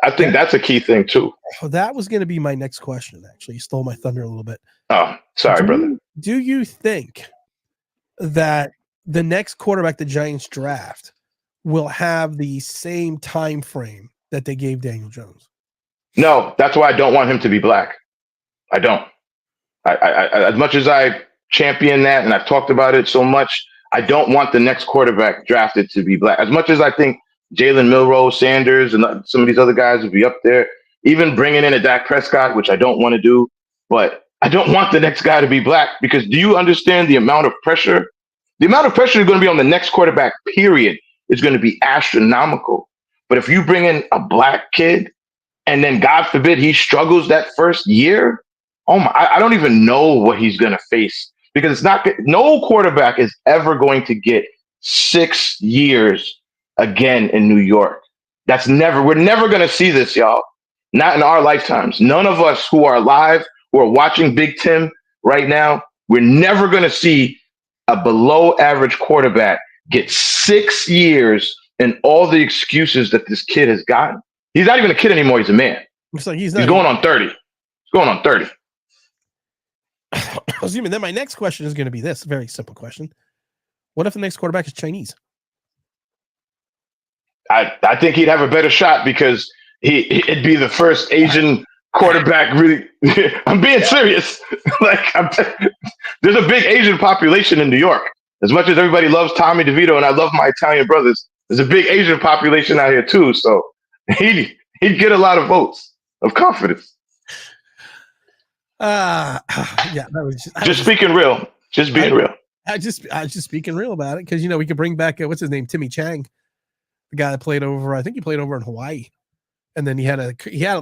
I think that's a key thing too. Oh, that was going to be my next question, actually. You stole my thunder a little bit. Oh, sorry, brother. Do you think that the next quarterback the Giants draft will have the same time frame that they gave Daniel Jones? No, that's why I don't want him to be black. I don't. I as much as I champion that and I've talked about it so much, I don't want the next quarterback drafted to be black. As much as I think Jalen Milroe, Sanders, and some of these other guys would be up there, even bringing in a Dak Prescott, which I don't want to do, but I don't want the next guy to be black, because do you understand the amount of pressure? The amount of pressure is going to be on the next quarterback, period, is going to be astronomical. But if you bring in a black kid and then, God forbid, he struggles that first year, I don't even know what he's going to face, because it's not, no quarterback is ever going to get 6 years again in New York. We're never going to see this, y'all. Not in our lifetimes. None of us who are alive, who are watching Big Tim right now, we're never going to see a below average quarterback get 6 years and all the excuses that this kid has gotten. He's not even a kid anymore. He's a man. It's like he's going on 30. He's going on 30. Then my next question is going to be this very simple question. What if the next quarterback is Chinese? I think he'd have a better shot, because it'd be the first Asian quarterback. Really, I'm being serious. There's a big Asian population in New York. As much as everybody loves Tommy DeVito and I love my Italian brothers, there's a big Asian population out here too. So he'd get a lot of votes of confidence. Yeah, that was just speaking real. Just being real. I was just speaking real about it, because we could bring back what's his name, Timmy Chang, the guy that played over. I think he played over in Hawaii, and then he had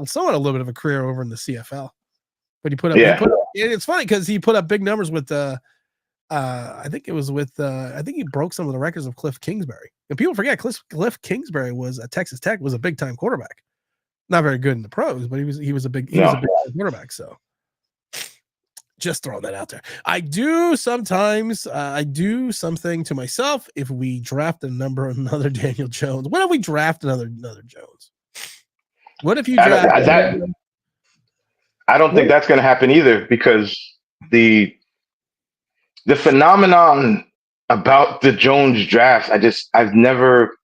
somewhat a little bit of a career over in the CFL. But he put up. It's funny because he put up big numbers with I think it was with I think he broke some of the records of Cliff Kingsbury. And people forget Cliff Kingsbury was at Texas Tech, was a big time quarterback. Not very good in the pros, but he was a big quarterback. So just throwing that out there. I do sometimes I do something to myself if we draft another Daniel Jones. What if we draft another Jones? What if you draft I don't think that's going to happen either, because the phenomenon about the Jones draft, I've never,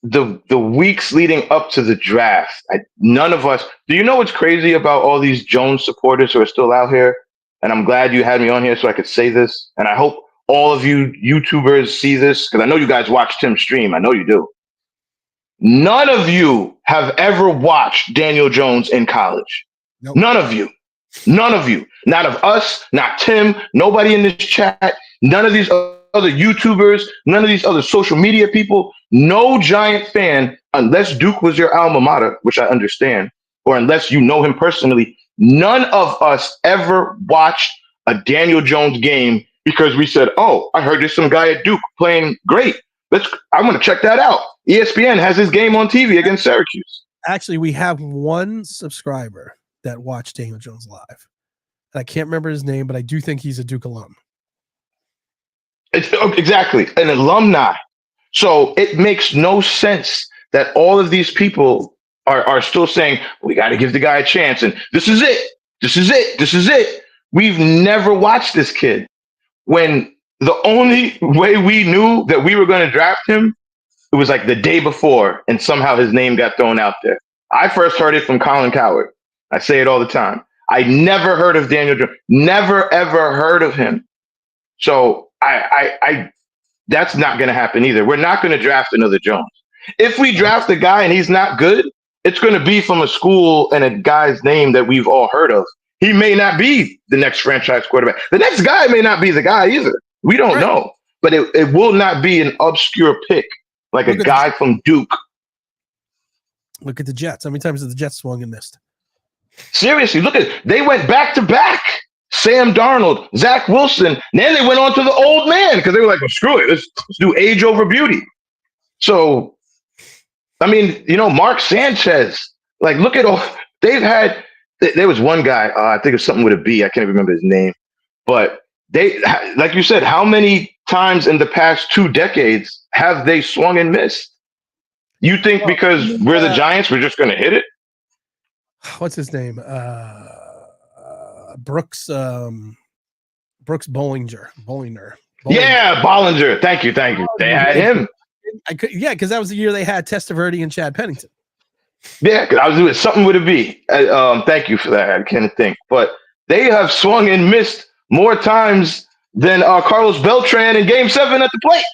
the weeks leading up to the draft, none of us, do you know what's crazy about all these Jones supporters who are still out here? And I'm glad you had me on here so I could say this. And I hope all of you YouTubers see this, because I know you guys watch Tim stream. I know you do. None of you have ever watched Daniel Jones in college. Nope. None of you. None of you. Not of us, not Tim, nobody in this chat, none of these other YouTubers, none of these other social media people, no Giant fan, unless Duke was your alma mater, which I understand, or unless you know him personally, none of us ever watched a Daniel Jones game because we said, oh, I heard there's some guy at Duke playing great. I'm going to check that out. ESPN has his game on TV against Syracuse. Actually, we have one subscriber that watched Daniel Jones live. And I can't remember his name, but I do think he's a Duke alum. Exactly, an alumni. So it makes no sense that all of these people are still saying, we got to give the guy a chance. And this is it. This is it. This is it. We've never watched this kid. When the only way we knew that we were going to draft him, it was like the day before, and somehow his name got thrown out there. I first heard it from Colin Cowherd. I say it all the time. I never heard of Daniel Jones. Never, ever heard of him. So I that's not going to happen either. We're not going to draft another Jones. If we draft a guy and he's not good, it's going to be from a school and a guy's name that we've all heard of. He may not be the next franchise quarterback. The next guy may not be the guy either. We don't know. But it will not be an obscure pick like a guy from Duke. Look at the Jets. How many times have the Jets swung and missed? Seriously, look at they went back to back. Sam Darnold, Zach Wilson. And then they went on to the old man because they were like, well, screw it. Let's do age over beauty. So, I mean, Mark Sanchez. Like, look at all they've had. There was one guy, I think it's something with a B. I can't remember his name. But they, like you said, how many times in the past 2 decades have they swung and missed? You think because we're the Giants, we're just going to hit it? What's his name? Brooks Bollinger. Yeah, Bollinger. Thank you. They had him. Because that was the year they had Testaverde and Chad Pennington. Yeah, because I was doing something with a B. Thank you for that. I can't think. But they have swung and missed more times than Carlos Beltran in Game 7 at the plate.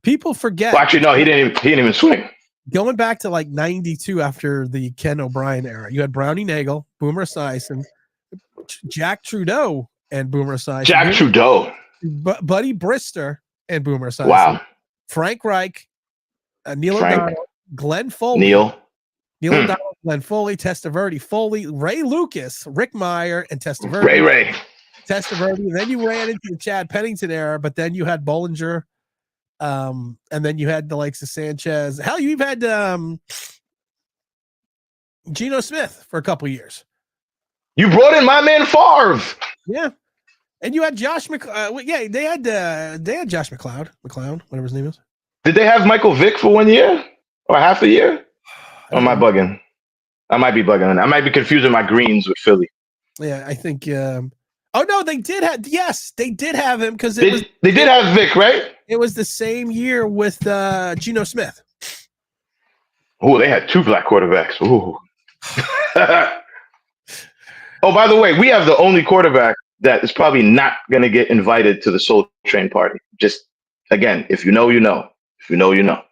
People forget. Well, actually, no, he didn't even swing. Going back to like 92 after the Ken O'Brien era, you had Brownie Nagel, Boomer Esiason, Jack Trudeau, and Boomer Esiason. Jack Trudeau. Buddy Brister and Boomer Esiason. Wow. Frank Reich, Neil O'Donnell, Glenn Foley. Neil O'Donnell, Glenn Foley, Testaverde, Foley, Ray Lucas, Rick Meyer, and Testaverde. Ray. Testaverde. And then you ran into the Chad Pennington era, but then you had Bollinger. And then you had the likes of Sanchez. Hell, you've had Geno Smith for a couple years. You brought in my man Favre. Yeah. And you had Josh they had Josh McLeod, whatever his name is. Did they have Michael Vick for 1 year or half a year? Or am I bugging? I might be bugging. I might be confusing my greens with Philly. Yeah, I think. Oh no, they did have. Yes, they did have him because they did have Vic, right? It was the same year with Geno Smith. Oh, they had 2 black quarterbacks. Ooh. Oh, by the way, we have the only quarterback that is probably not going to get invited to the Soul Train party. Just again, if you know, you know. If you know, you know.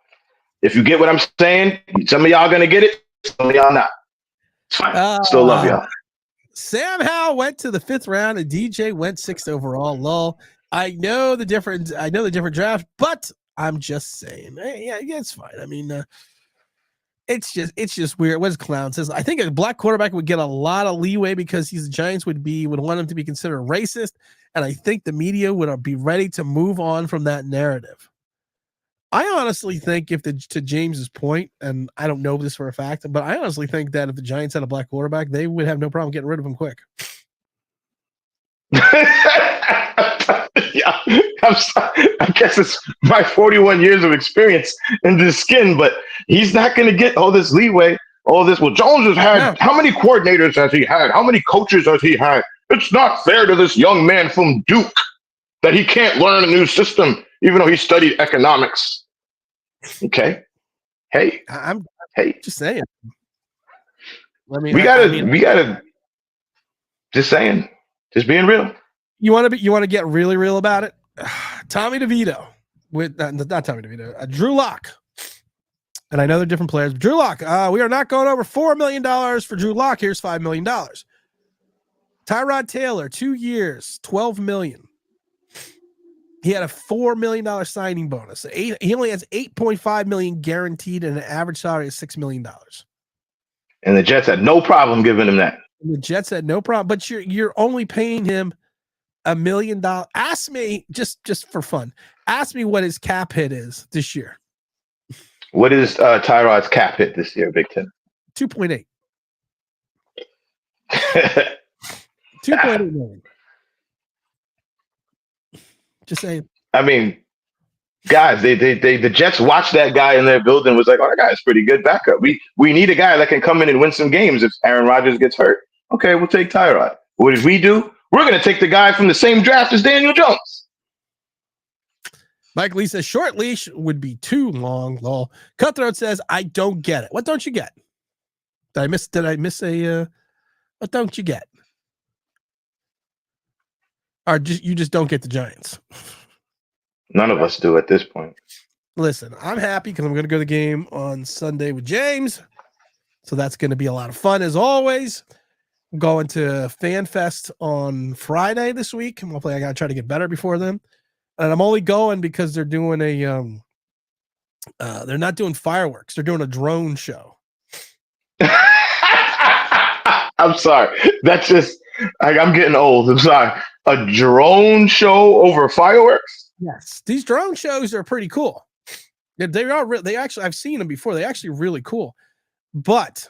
If you get what I'm saying, some of y'all going to get it. Some of y'all not. It's fine. Still love y'all. Sam Howell went to the 5th round and DJ went 6th overall. Lol. I know the different draft, but I'm just saying. Yeah, it's fine. I mean, it's just weird. What does Clown says? I think a black quarterback would get a lot of leeway because the Giants would want him to be considered racist, and I think the media would be ready to move on from that narrative. I honestly think to James's point, and I don't know this for a fact, but I honestly think that if the Giants had a black quarterback, they would have no problem getting rid of him quick. Yeah, I'm sorry. I guess it's my 41 years of experience in this skin, but he's not going to get all this leeway, all this. Well, Jones has had, how many coordinators has he had? How many coaches has he had? It's not fair to this young man from Duke that he can't learn a new system, even though he studied economics. Okay. Hey, I'm just saying. I mean, we gotta just saying, just being real. You want to get really real about it? Tommy DeVito with not Tommy DeVito, Drew Lock. And I know they're different players. But Drew Lock, we are not going over $4 million for Drew Lock. Here's $5 million. Tyrod Taylor, 2 years, $12 million. He had a $4 million signing bonus. He only has $8.5 million guaranteed and an average salary of $6 million. And the Jets had no problem giving him that. And the Jets had no problem, but you're only paying him $1 million. Ask me just for fun. Ask me what his cap hit is this year. What is Tyrod's cap hit this year, Big Ten? 2.8. 2.8 million. Just saying. I mean, guys, the Jets watched that guy in their building, was like, oh, that guy's pretty good backup. We need a guy that can come in and win some games if Aaron Rodgers gets hurt. Okay, we'll take Tyrod. What did we do? We're going to take the guy from the same draft as Daniel Jones. Mike Lee says short leash would be too long. Lol. Cutthroat says, I don't get it. What don't you get? Did I miss a what don't you get? Or you just don't get the Giants. None of us do at this point. Listen, I'm happy because I'm going to go to the game on Sunday with James. So that's going to be a lot of fun as always. I'm going to Fan Fest on Friday this week. Hopefully I got to try to get better before then. And I'm only going because they're doing they're not doing fireworks. They're doing a drone show. I'm sorry. That's just, I'm getting old. I'm sorry. A drone show over fireworks? Yes. These drone shows are pretty cool. They actually, I've seen them before. They're actually really cool. But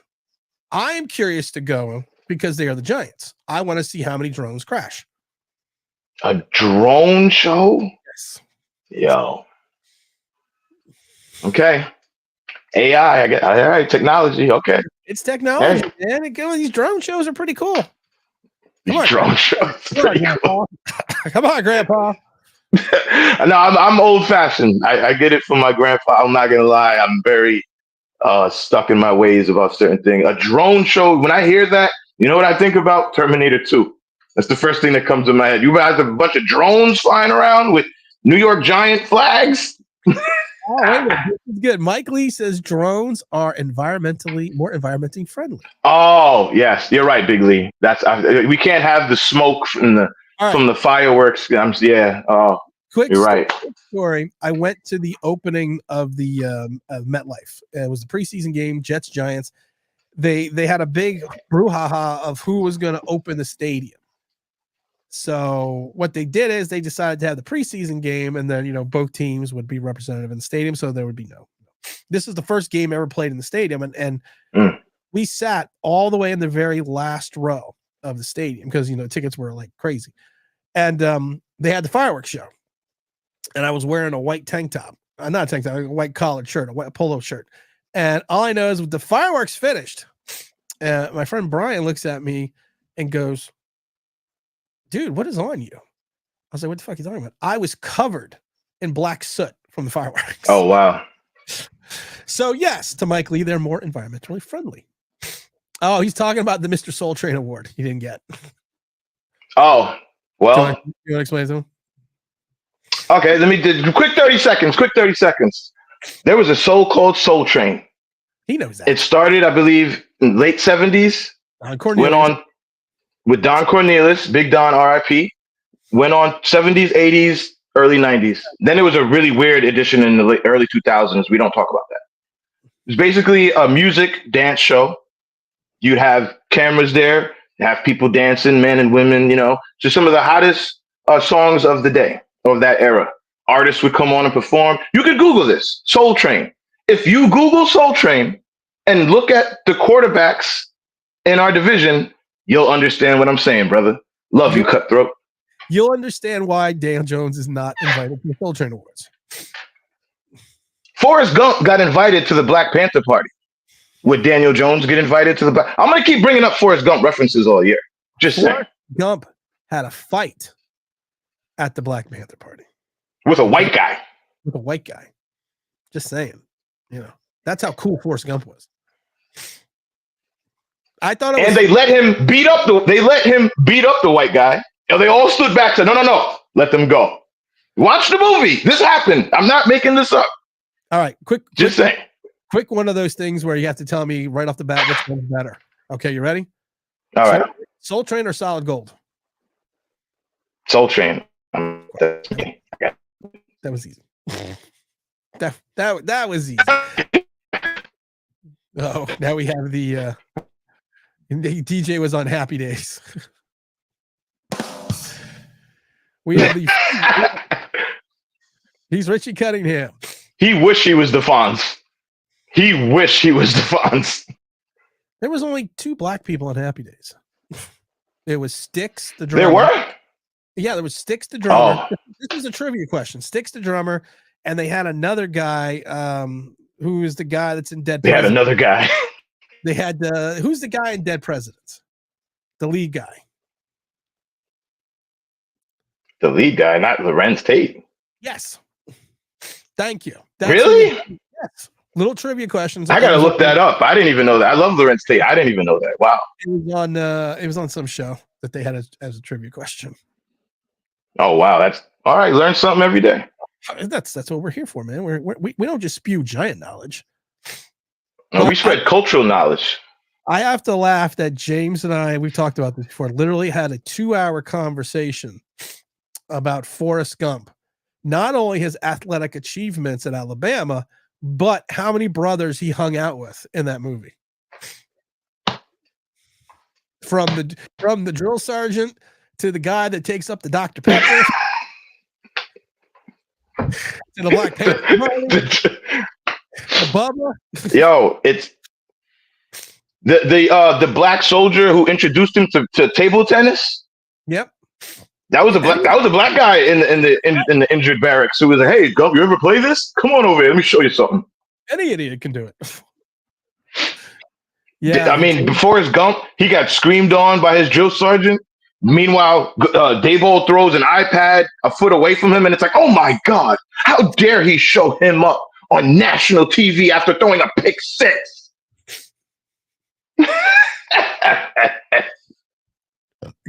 I am curious to go because they are the Giants. I want to see how many drones crash. A drone show? Yes. Yo. Okay. AI, I get all right, technology. Okay. It's technology, man. These drone shows are pretty cool. These drone shows. Come on, Grandpa. No, I'm old fashioned. I get it from my grandpa. I'm not gonna lie. I'm very stuck in my ways about certain things. A drone show, when I hear that, you know what I think about? Terminator 2. That's the first thing that comes to my head. You guys have a bunch of drones flying around with New York Giant flags. Oh, wait a minute. This is good. Mike Lee says drones are more environmentally friendly. Oh, yes, you're right, Big Lee. We can't have the smoke from the fireworks. Quick you're right. Story. I went to the opening of the MetLife. It was the preseason game, Jets Giants. They had a big brouhaha of who was going to open the stadium. So what they did is they decided to have the preseason game, and then both teams would be representative in the stadium, so there would be no. This is the first game ever played in the stadium, and we sat all the way in the very last row of the stadium because tickets were like crazy, and they had the fireworks show, and I was wearing a white tank top, not a tank top, a white collared shirt, a white polo shirt, and all I know is with the fireworks finished, my friend Brian looks at me and goes, "Dude, what is on you?" I was like, "What the fuck are you talking about?" I was covered in black soot from the fireworks. Oh, wow. So, yes, to Mike Lee, they're more environmentally friendly. Oh, he's talking about the Mr. Soul Train Award he didn't get. Oh, well. You want to explain to him? Okay, let me do quick 30 seconds. There was a so-called Soul Train. He knows that. It started, I believe, in late 70s. Went on with Don Cornelius, Big Don, RIP. Went on 70s, 80s, early 90s. Then it was a really weird edition in the early 2000s. We don't talk about that. It's basically a music dance show. You'd have cameras there, have people dancing, men and women, just some of the hottest songs of the day, of that era. Artists would come on and perform. You could Google this, Soul Train. If you Google Soul Train and look at the quarterbacks in our division, you'll understand what I'm saying, brother. Love you, Cutthroat. You'll understand why Dan Jones is not invited to the Soul Train Awards. Forrest Gump got invited to the Black Panther Party. Would Daniel Jones get invited to the I'm going to keep bringing up Forrest Gump references all year. Just saying. Gump had a fight at the Black Panther Party. With a white guy. With a white guy. Just saying. That's how cool Forrest Gump was. I thought it was. And they let him beat up the white guy. And they all stood back and said, no, let them go. Watch the movie. This happened. I'm not making this up. All right, Just saying. Quick one of those things where you have to tell me right off the bat which one's better. Okay, you ready? All right. Soul Train or Solid Gold? Soul Train. That was easy. That was easy. Oh, now we have the DJ was on Happy Days. We have he's Richie Cunningham. He wished he was the Fonz. There was only 2 black people on Happy Days. It was Styx, the drummer. There were? Yeah, there was Styx, the drummer. Oh. This is a trivia question. Styx, the drummer, and they had another guy who is the guy that's in Dead Presidents. They had another guy. They had who's the guy in Dead Presidents? The lead guy. The lead guy, not Lorenz Tate. Yes. Thank you. Really? Yes. Little trivia questions. I gotta look that up. I didn't even know that. I love Lorenz Tate. I didn't even know that. Wow. It was on some show that they had as a trivia question. Oh wow, that's all right. Learn something every day. That's what we're here for, man. We don't just spew giant knowledge. We spread cultural knowledge. I have to laugh that James and I, we've talked about this before, literally had a 2-hour conversation about Forrest Gump. Not only his athletic achievements at Alabama, but how many brothers he hung out with in that movie. From the drill sergeant to the guy that takes up the Dr. Pepper to the Black Panther, Bubba. Yo, it's the black soldier who introduced him to table tennis. Yep. That was a black guy in the injured barracks who was like, "Hey, Gump, you ever play this? Come on over here. Let me show you something." Any idiot can do it. Yeah. I mean, before his Gump, he got screamed on by his drill sergeant. Meanwhile, Dayball throws an iPad a foot away from him, and it's like, oh my God, how dare he show him up on national TV after throwing a pick six?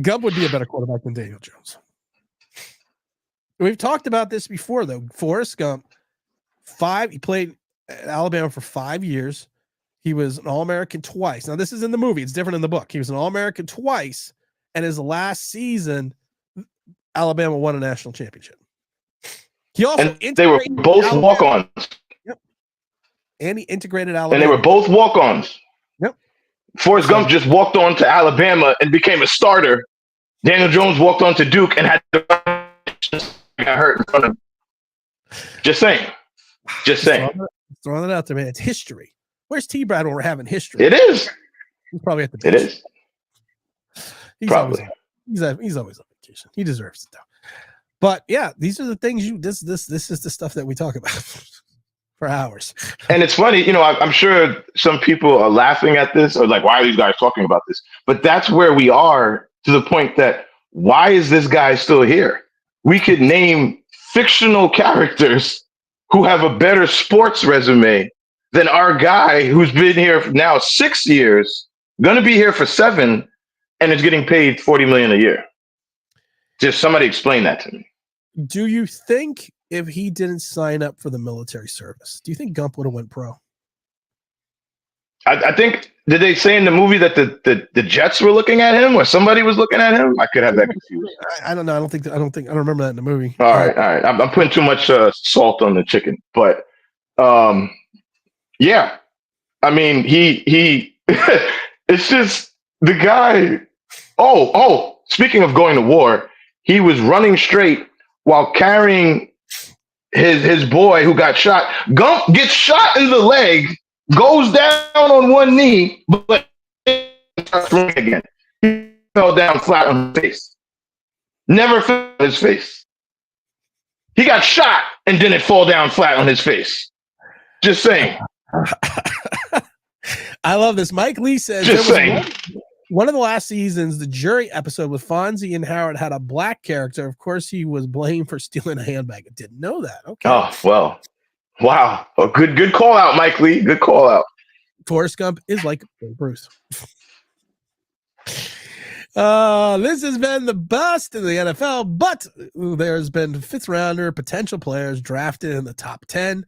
Gump would be a better quarterback than Daniel Jones. We've talked about this before, though. Forrest Gump, he played at Alabama for 5 years. He was an All-American twice. Now, this is in the movie. It's different in the book. He was an All-American twice, and his last season, Alabama won a national championship. He also they were both walk-ons. Yep. And he integrated Alabama. And they were both walk-ons. Yep. Forrest Gump just walked on to Alabama and became a starter. Daniel Jones walked on to Duke and got hurt in front of him. Just saying. Throwing it out there, man. It's history. Where's T-Brad when we're having history? It is. He's probably at the beach. It is. He's probably. He's always on vacation. He deserves it, though. But yeah, these are the things this is the stuff that we talk about for hours. And it's funny, I'm sure some people are laughing at this or like, why are these guys talking about this? But that's where we are, to the point that why is this guy still here? We could name fictional characters who have a better sports resume than our guy who's been here for now 6 years, going to be here for 7, and is getting paid $40 million a year. Just somebody explain that to me. Do you think if he didn't sign up for the military service, do you think Gump would have went pro? I think, did they say in the movie that the Jets were looking at him, or somebody was looking at him? I could have that confused. I don't know. I don't remember that in the movie. All right. I'm putting too much salt on the chicken, but yeah. I mean, he it's just the guy. Oh, speaking of going to war, he was running straight while carrying his boy who got shot. Gump gets shot in the leg, goes down on one knee, but starts running again. He fell down flat on his face. Never fell on his face. He got shot and didn't fall down flat on his face. Just saying. I love this. Mike Lee says just saying. One of the last seasons, the jury episode with Fonzie and Howard had a black character. Of course, he was blamed for stealing a handbag. I didn't know that. Okay. Oh, well. Wow. Oh, good call out, Mike Lee. Good call out. Forrest Gump is like Bruce. This has been the best in the NFL, but there's been 5th rounder potential players drafted in the top 10.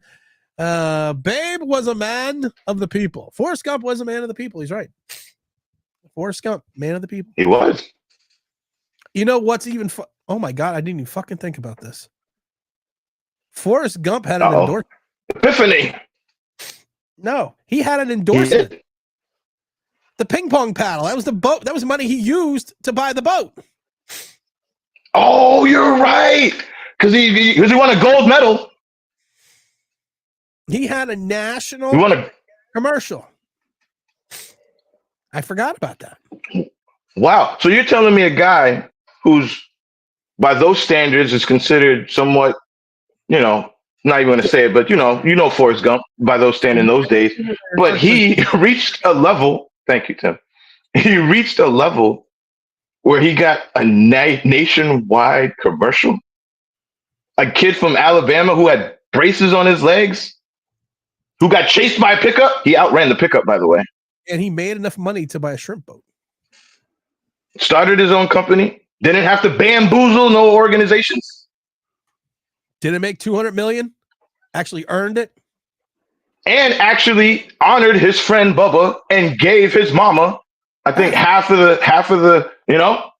Babe was a man of the people. Forrest Gump was a man of the people. He's right. Forrest Gump, man of the people. He was. You know what's even oh my God, I didn't even fucking think about this. Forrest Gump had an endorsement. Epiphany. No, he had an endorsement. The ping pong paddle. That was the boat. That was money he used to buy the boat. Oh, you're right. Because he won a gold medal. He had a national commercial. I forgot about that. Wow. So you're telling me a guy who's, by those standards, is considered somewhat, not even going to say it, but Forrest Gump by those standards in those days. But he reached a level. Thank you, Tim. He reached a level where he got a nationwide commercial. A kid from Alabama who had braces on his legs, who got chased by a pickup. He outran the pickup, by the way. And he made enough money to buy a shrimp boat. Started his own company. Didn't have to bamboozle no organizations. Didn't make $200 million. Actually earned it. and actually honored his friend Bubba and gave his mama, I think, half of the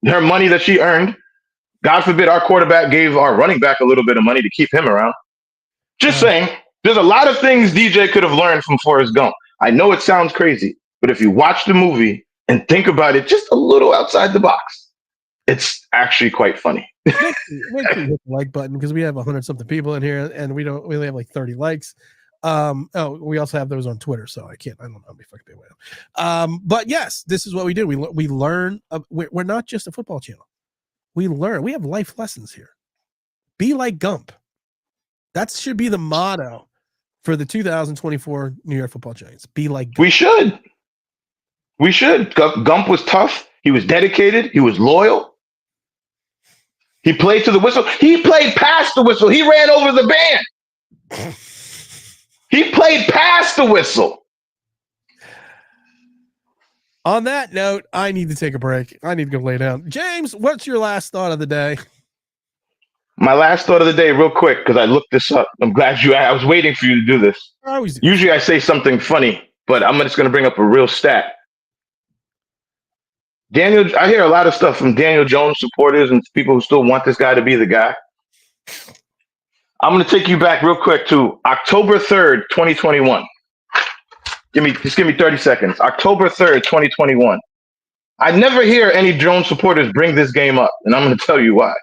her money that she earned. God forbid our quarterback gave our running back a little bit of money to keep him around. Just saying, there's a lot of things DJ could have learned from Forrest Gump. I know it sounds crazy, but if you watch the movie and think about it just a little outside the box, it's actually quite funny. Make sure you hit the like button because we have 100-something people in here, and we only have like 30 likes. We also have those on Twitter, so I don't know how many fucking people we have. But yes, this is what we do. We learn. We're not just a football channel. We learn. We have life lessons here. Be like Gump. That should be the motto for the 2024 New York Football Giants. Be like Gump. We should. Gump was tough. He was dedicated. He was loyal. He played to the whistle. He played past the whistle. He ran over the band. He played past the whistle. On that note, I need to take a break. I need to go lay down. James, what's your last thought of the day? My last thought of the day, real quick, because I looked this up. I'm glad I was waiting for you to do this. Usually I say something funny, but I'm just going to bring up a real stat. I hear a lot of stuff from Daniel Jones supporters and people who still want this guy to be the guy. I'm going to take you back real quick to October 3rd, 2021. Give me 30 seconds. October 3rd, 2021. I never hear any Jones supporters bring this game up, and I'm going to tell you why.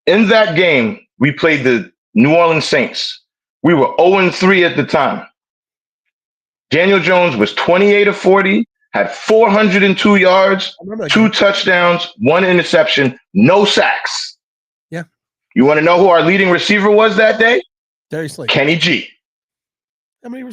In that game, we played the New Orleans Saints. We were 0-3 at the time. Daniel Jones was 28 of 40, had 402 yards, 2 touchdowns, 1 interception, no sacks. Yeah. You want to know who our leading receiver was that day? Darius Slade. Kenny G. How many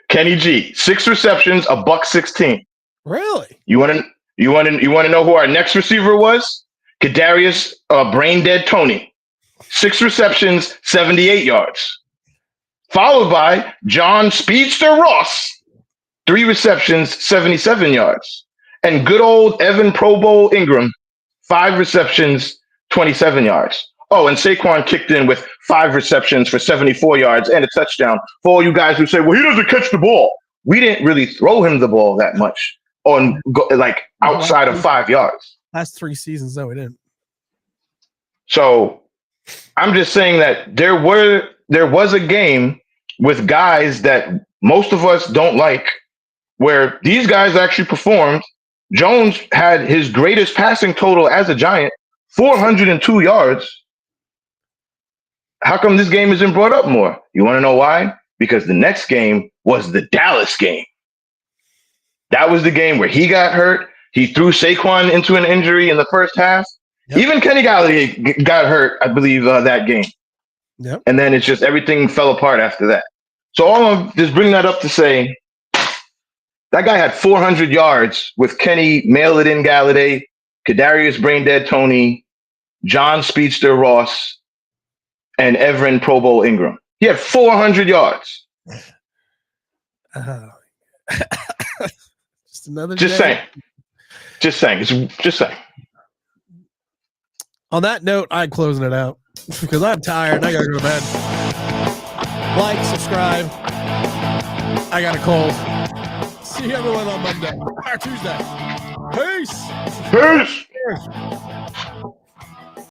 Kenny G. 6 receptions, $116. Really? You want to know who our next receiver was? Kadarius Brain Dead Tony. 6 receptions, 78 yards. Followed by John Speedster Ross. 3 receptions, 77 yards. And good old Evan Pro Bowl Ingram. 5 receptions, 27 yards. Oh, and Saquon kicked in with 5 receptions for 74 yards and a touchdown. For all you guys who say, well, he doesn't catch the ball. We didn't really throw him the ball that much outside of 5 yards. Last 3 seasons, though, we didn't. So I'm just saying that there was a game with guys that most of us don't like where these guys actually performed. Jones had his greatest passing total as a Giant, 402 yards. How come this game isn't brought up more? You want to know why? Because the next game was the Dallas game. That was the game where he got hurt. He threw Saquon into an injury in the first half. Yep. Even Kenny Galladay got hurt, I believe, that game. Yep. And then it's just everything fell apart after that. So I'm just bring that up to say that guy had 400 yards with Kenny Mail-It-In Galladay, Kadarius Brain Dead Tony, John Speedster Ross, and Everin Pro Bowl Ingram. He had 400 yards. Just another Just day. saying. Just saying. On that note, I'm closing it out because I'm tired. I got to go to bed. Like, subscribe. I got a cold. See everyone on Monday or Tuesday. Peace. Peace.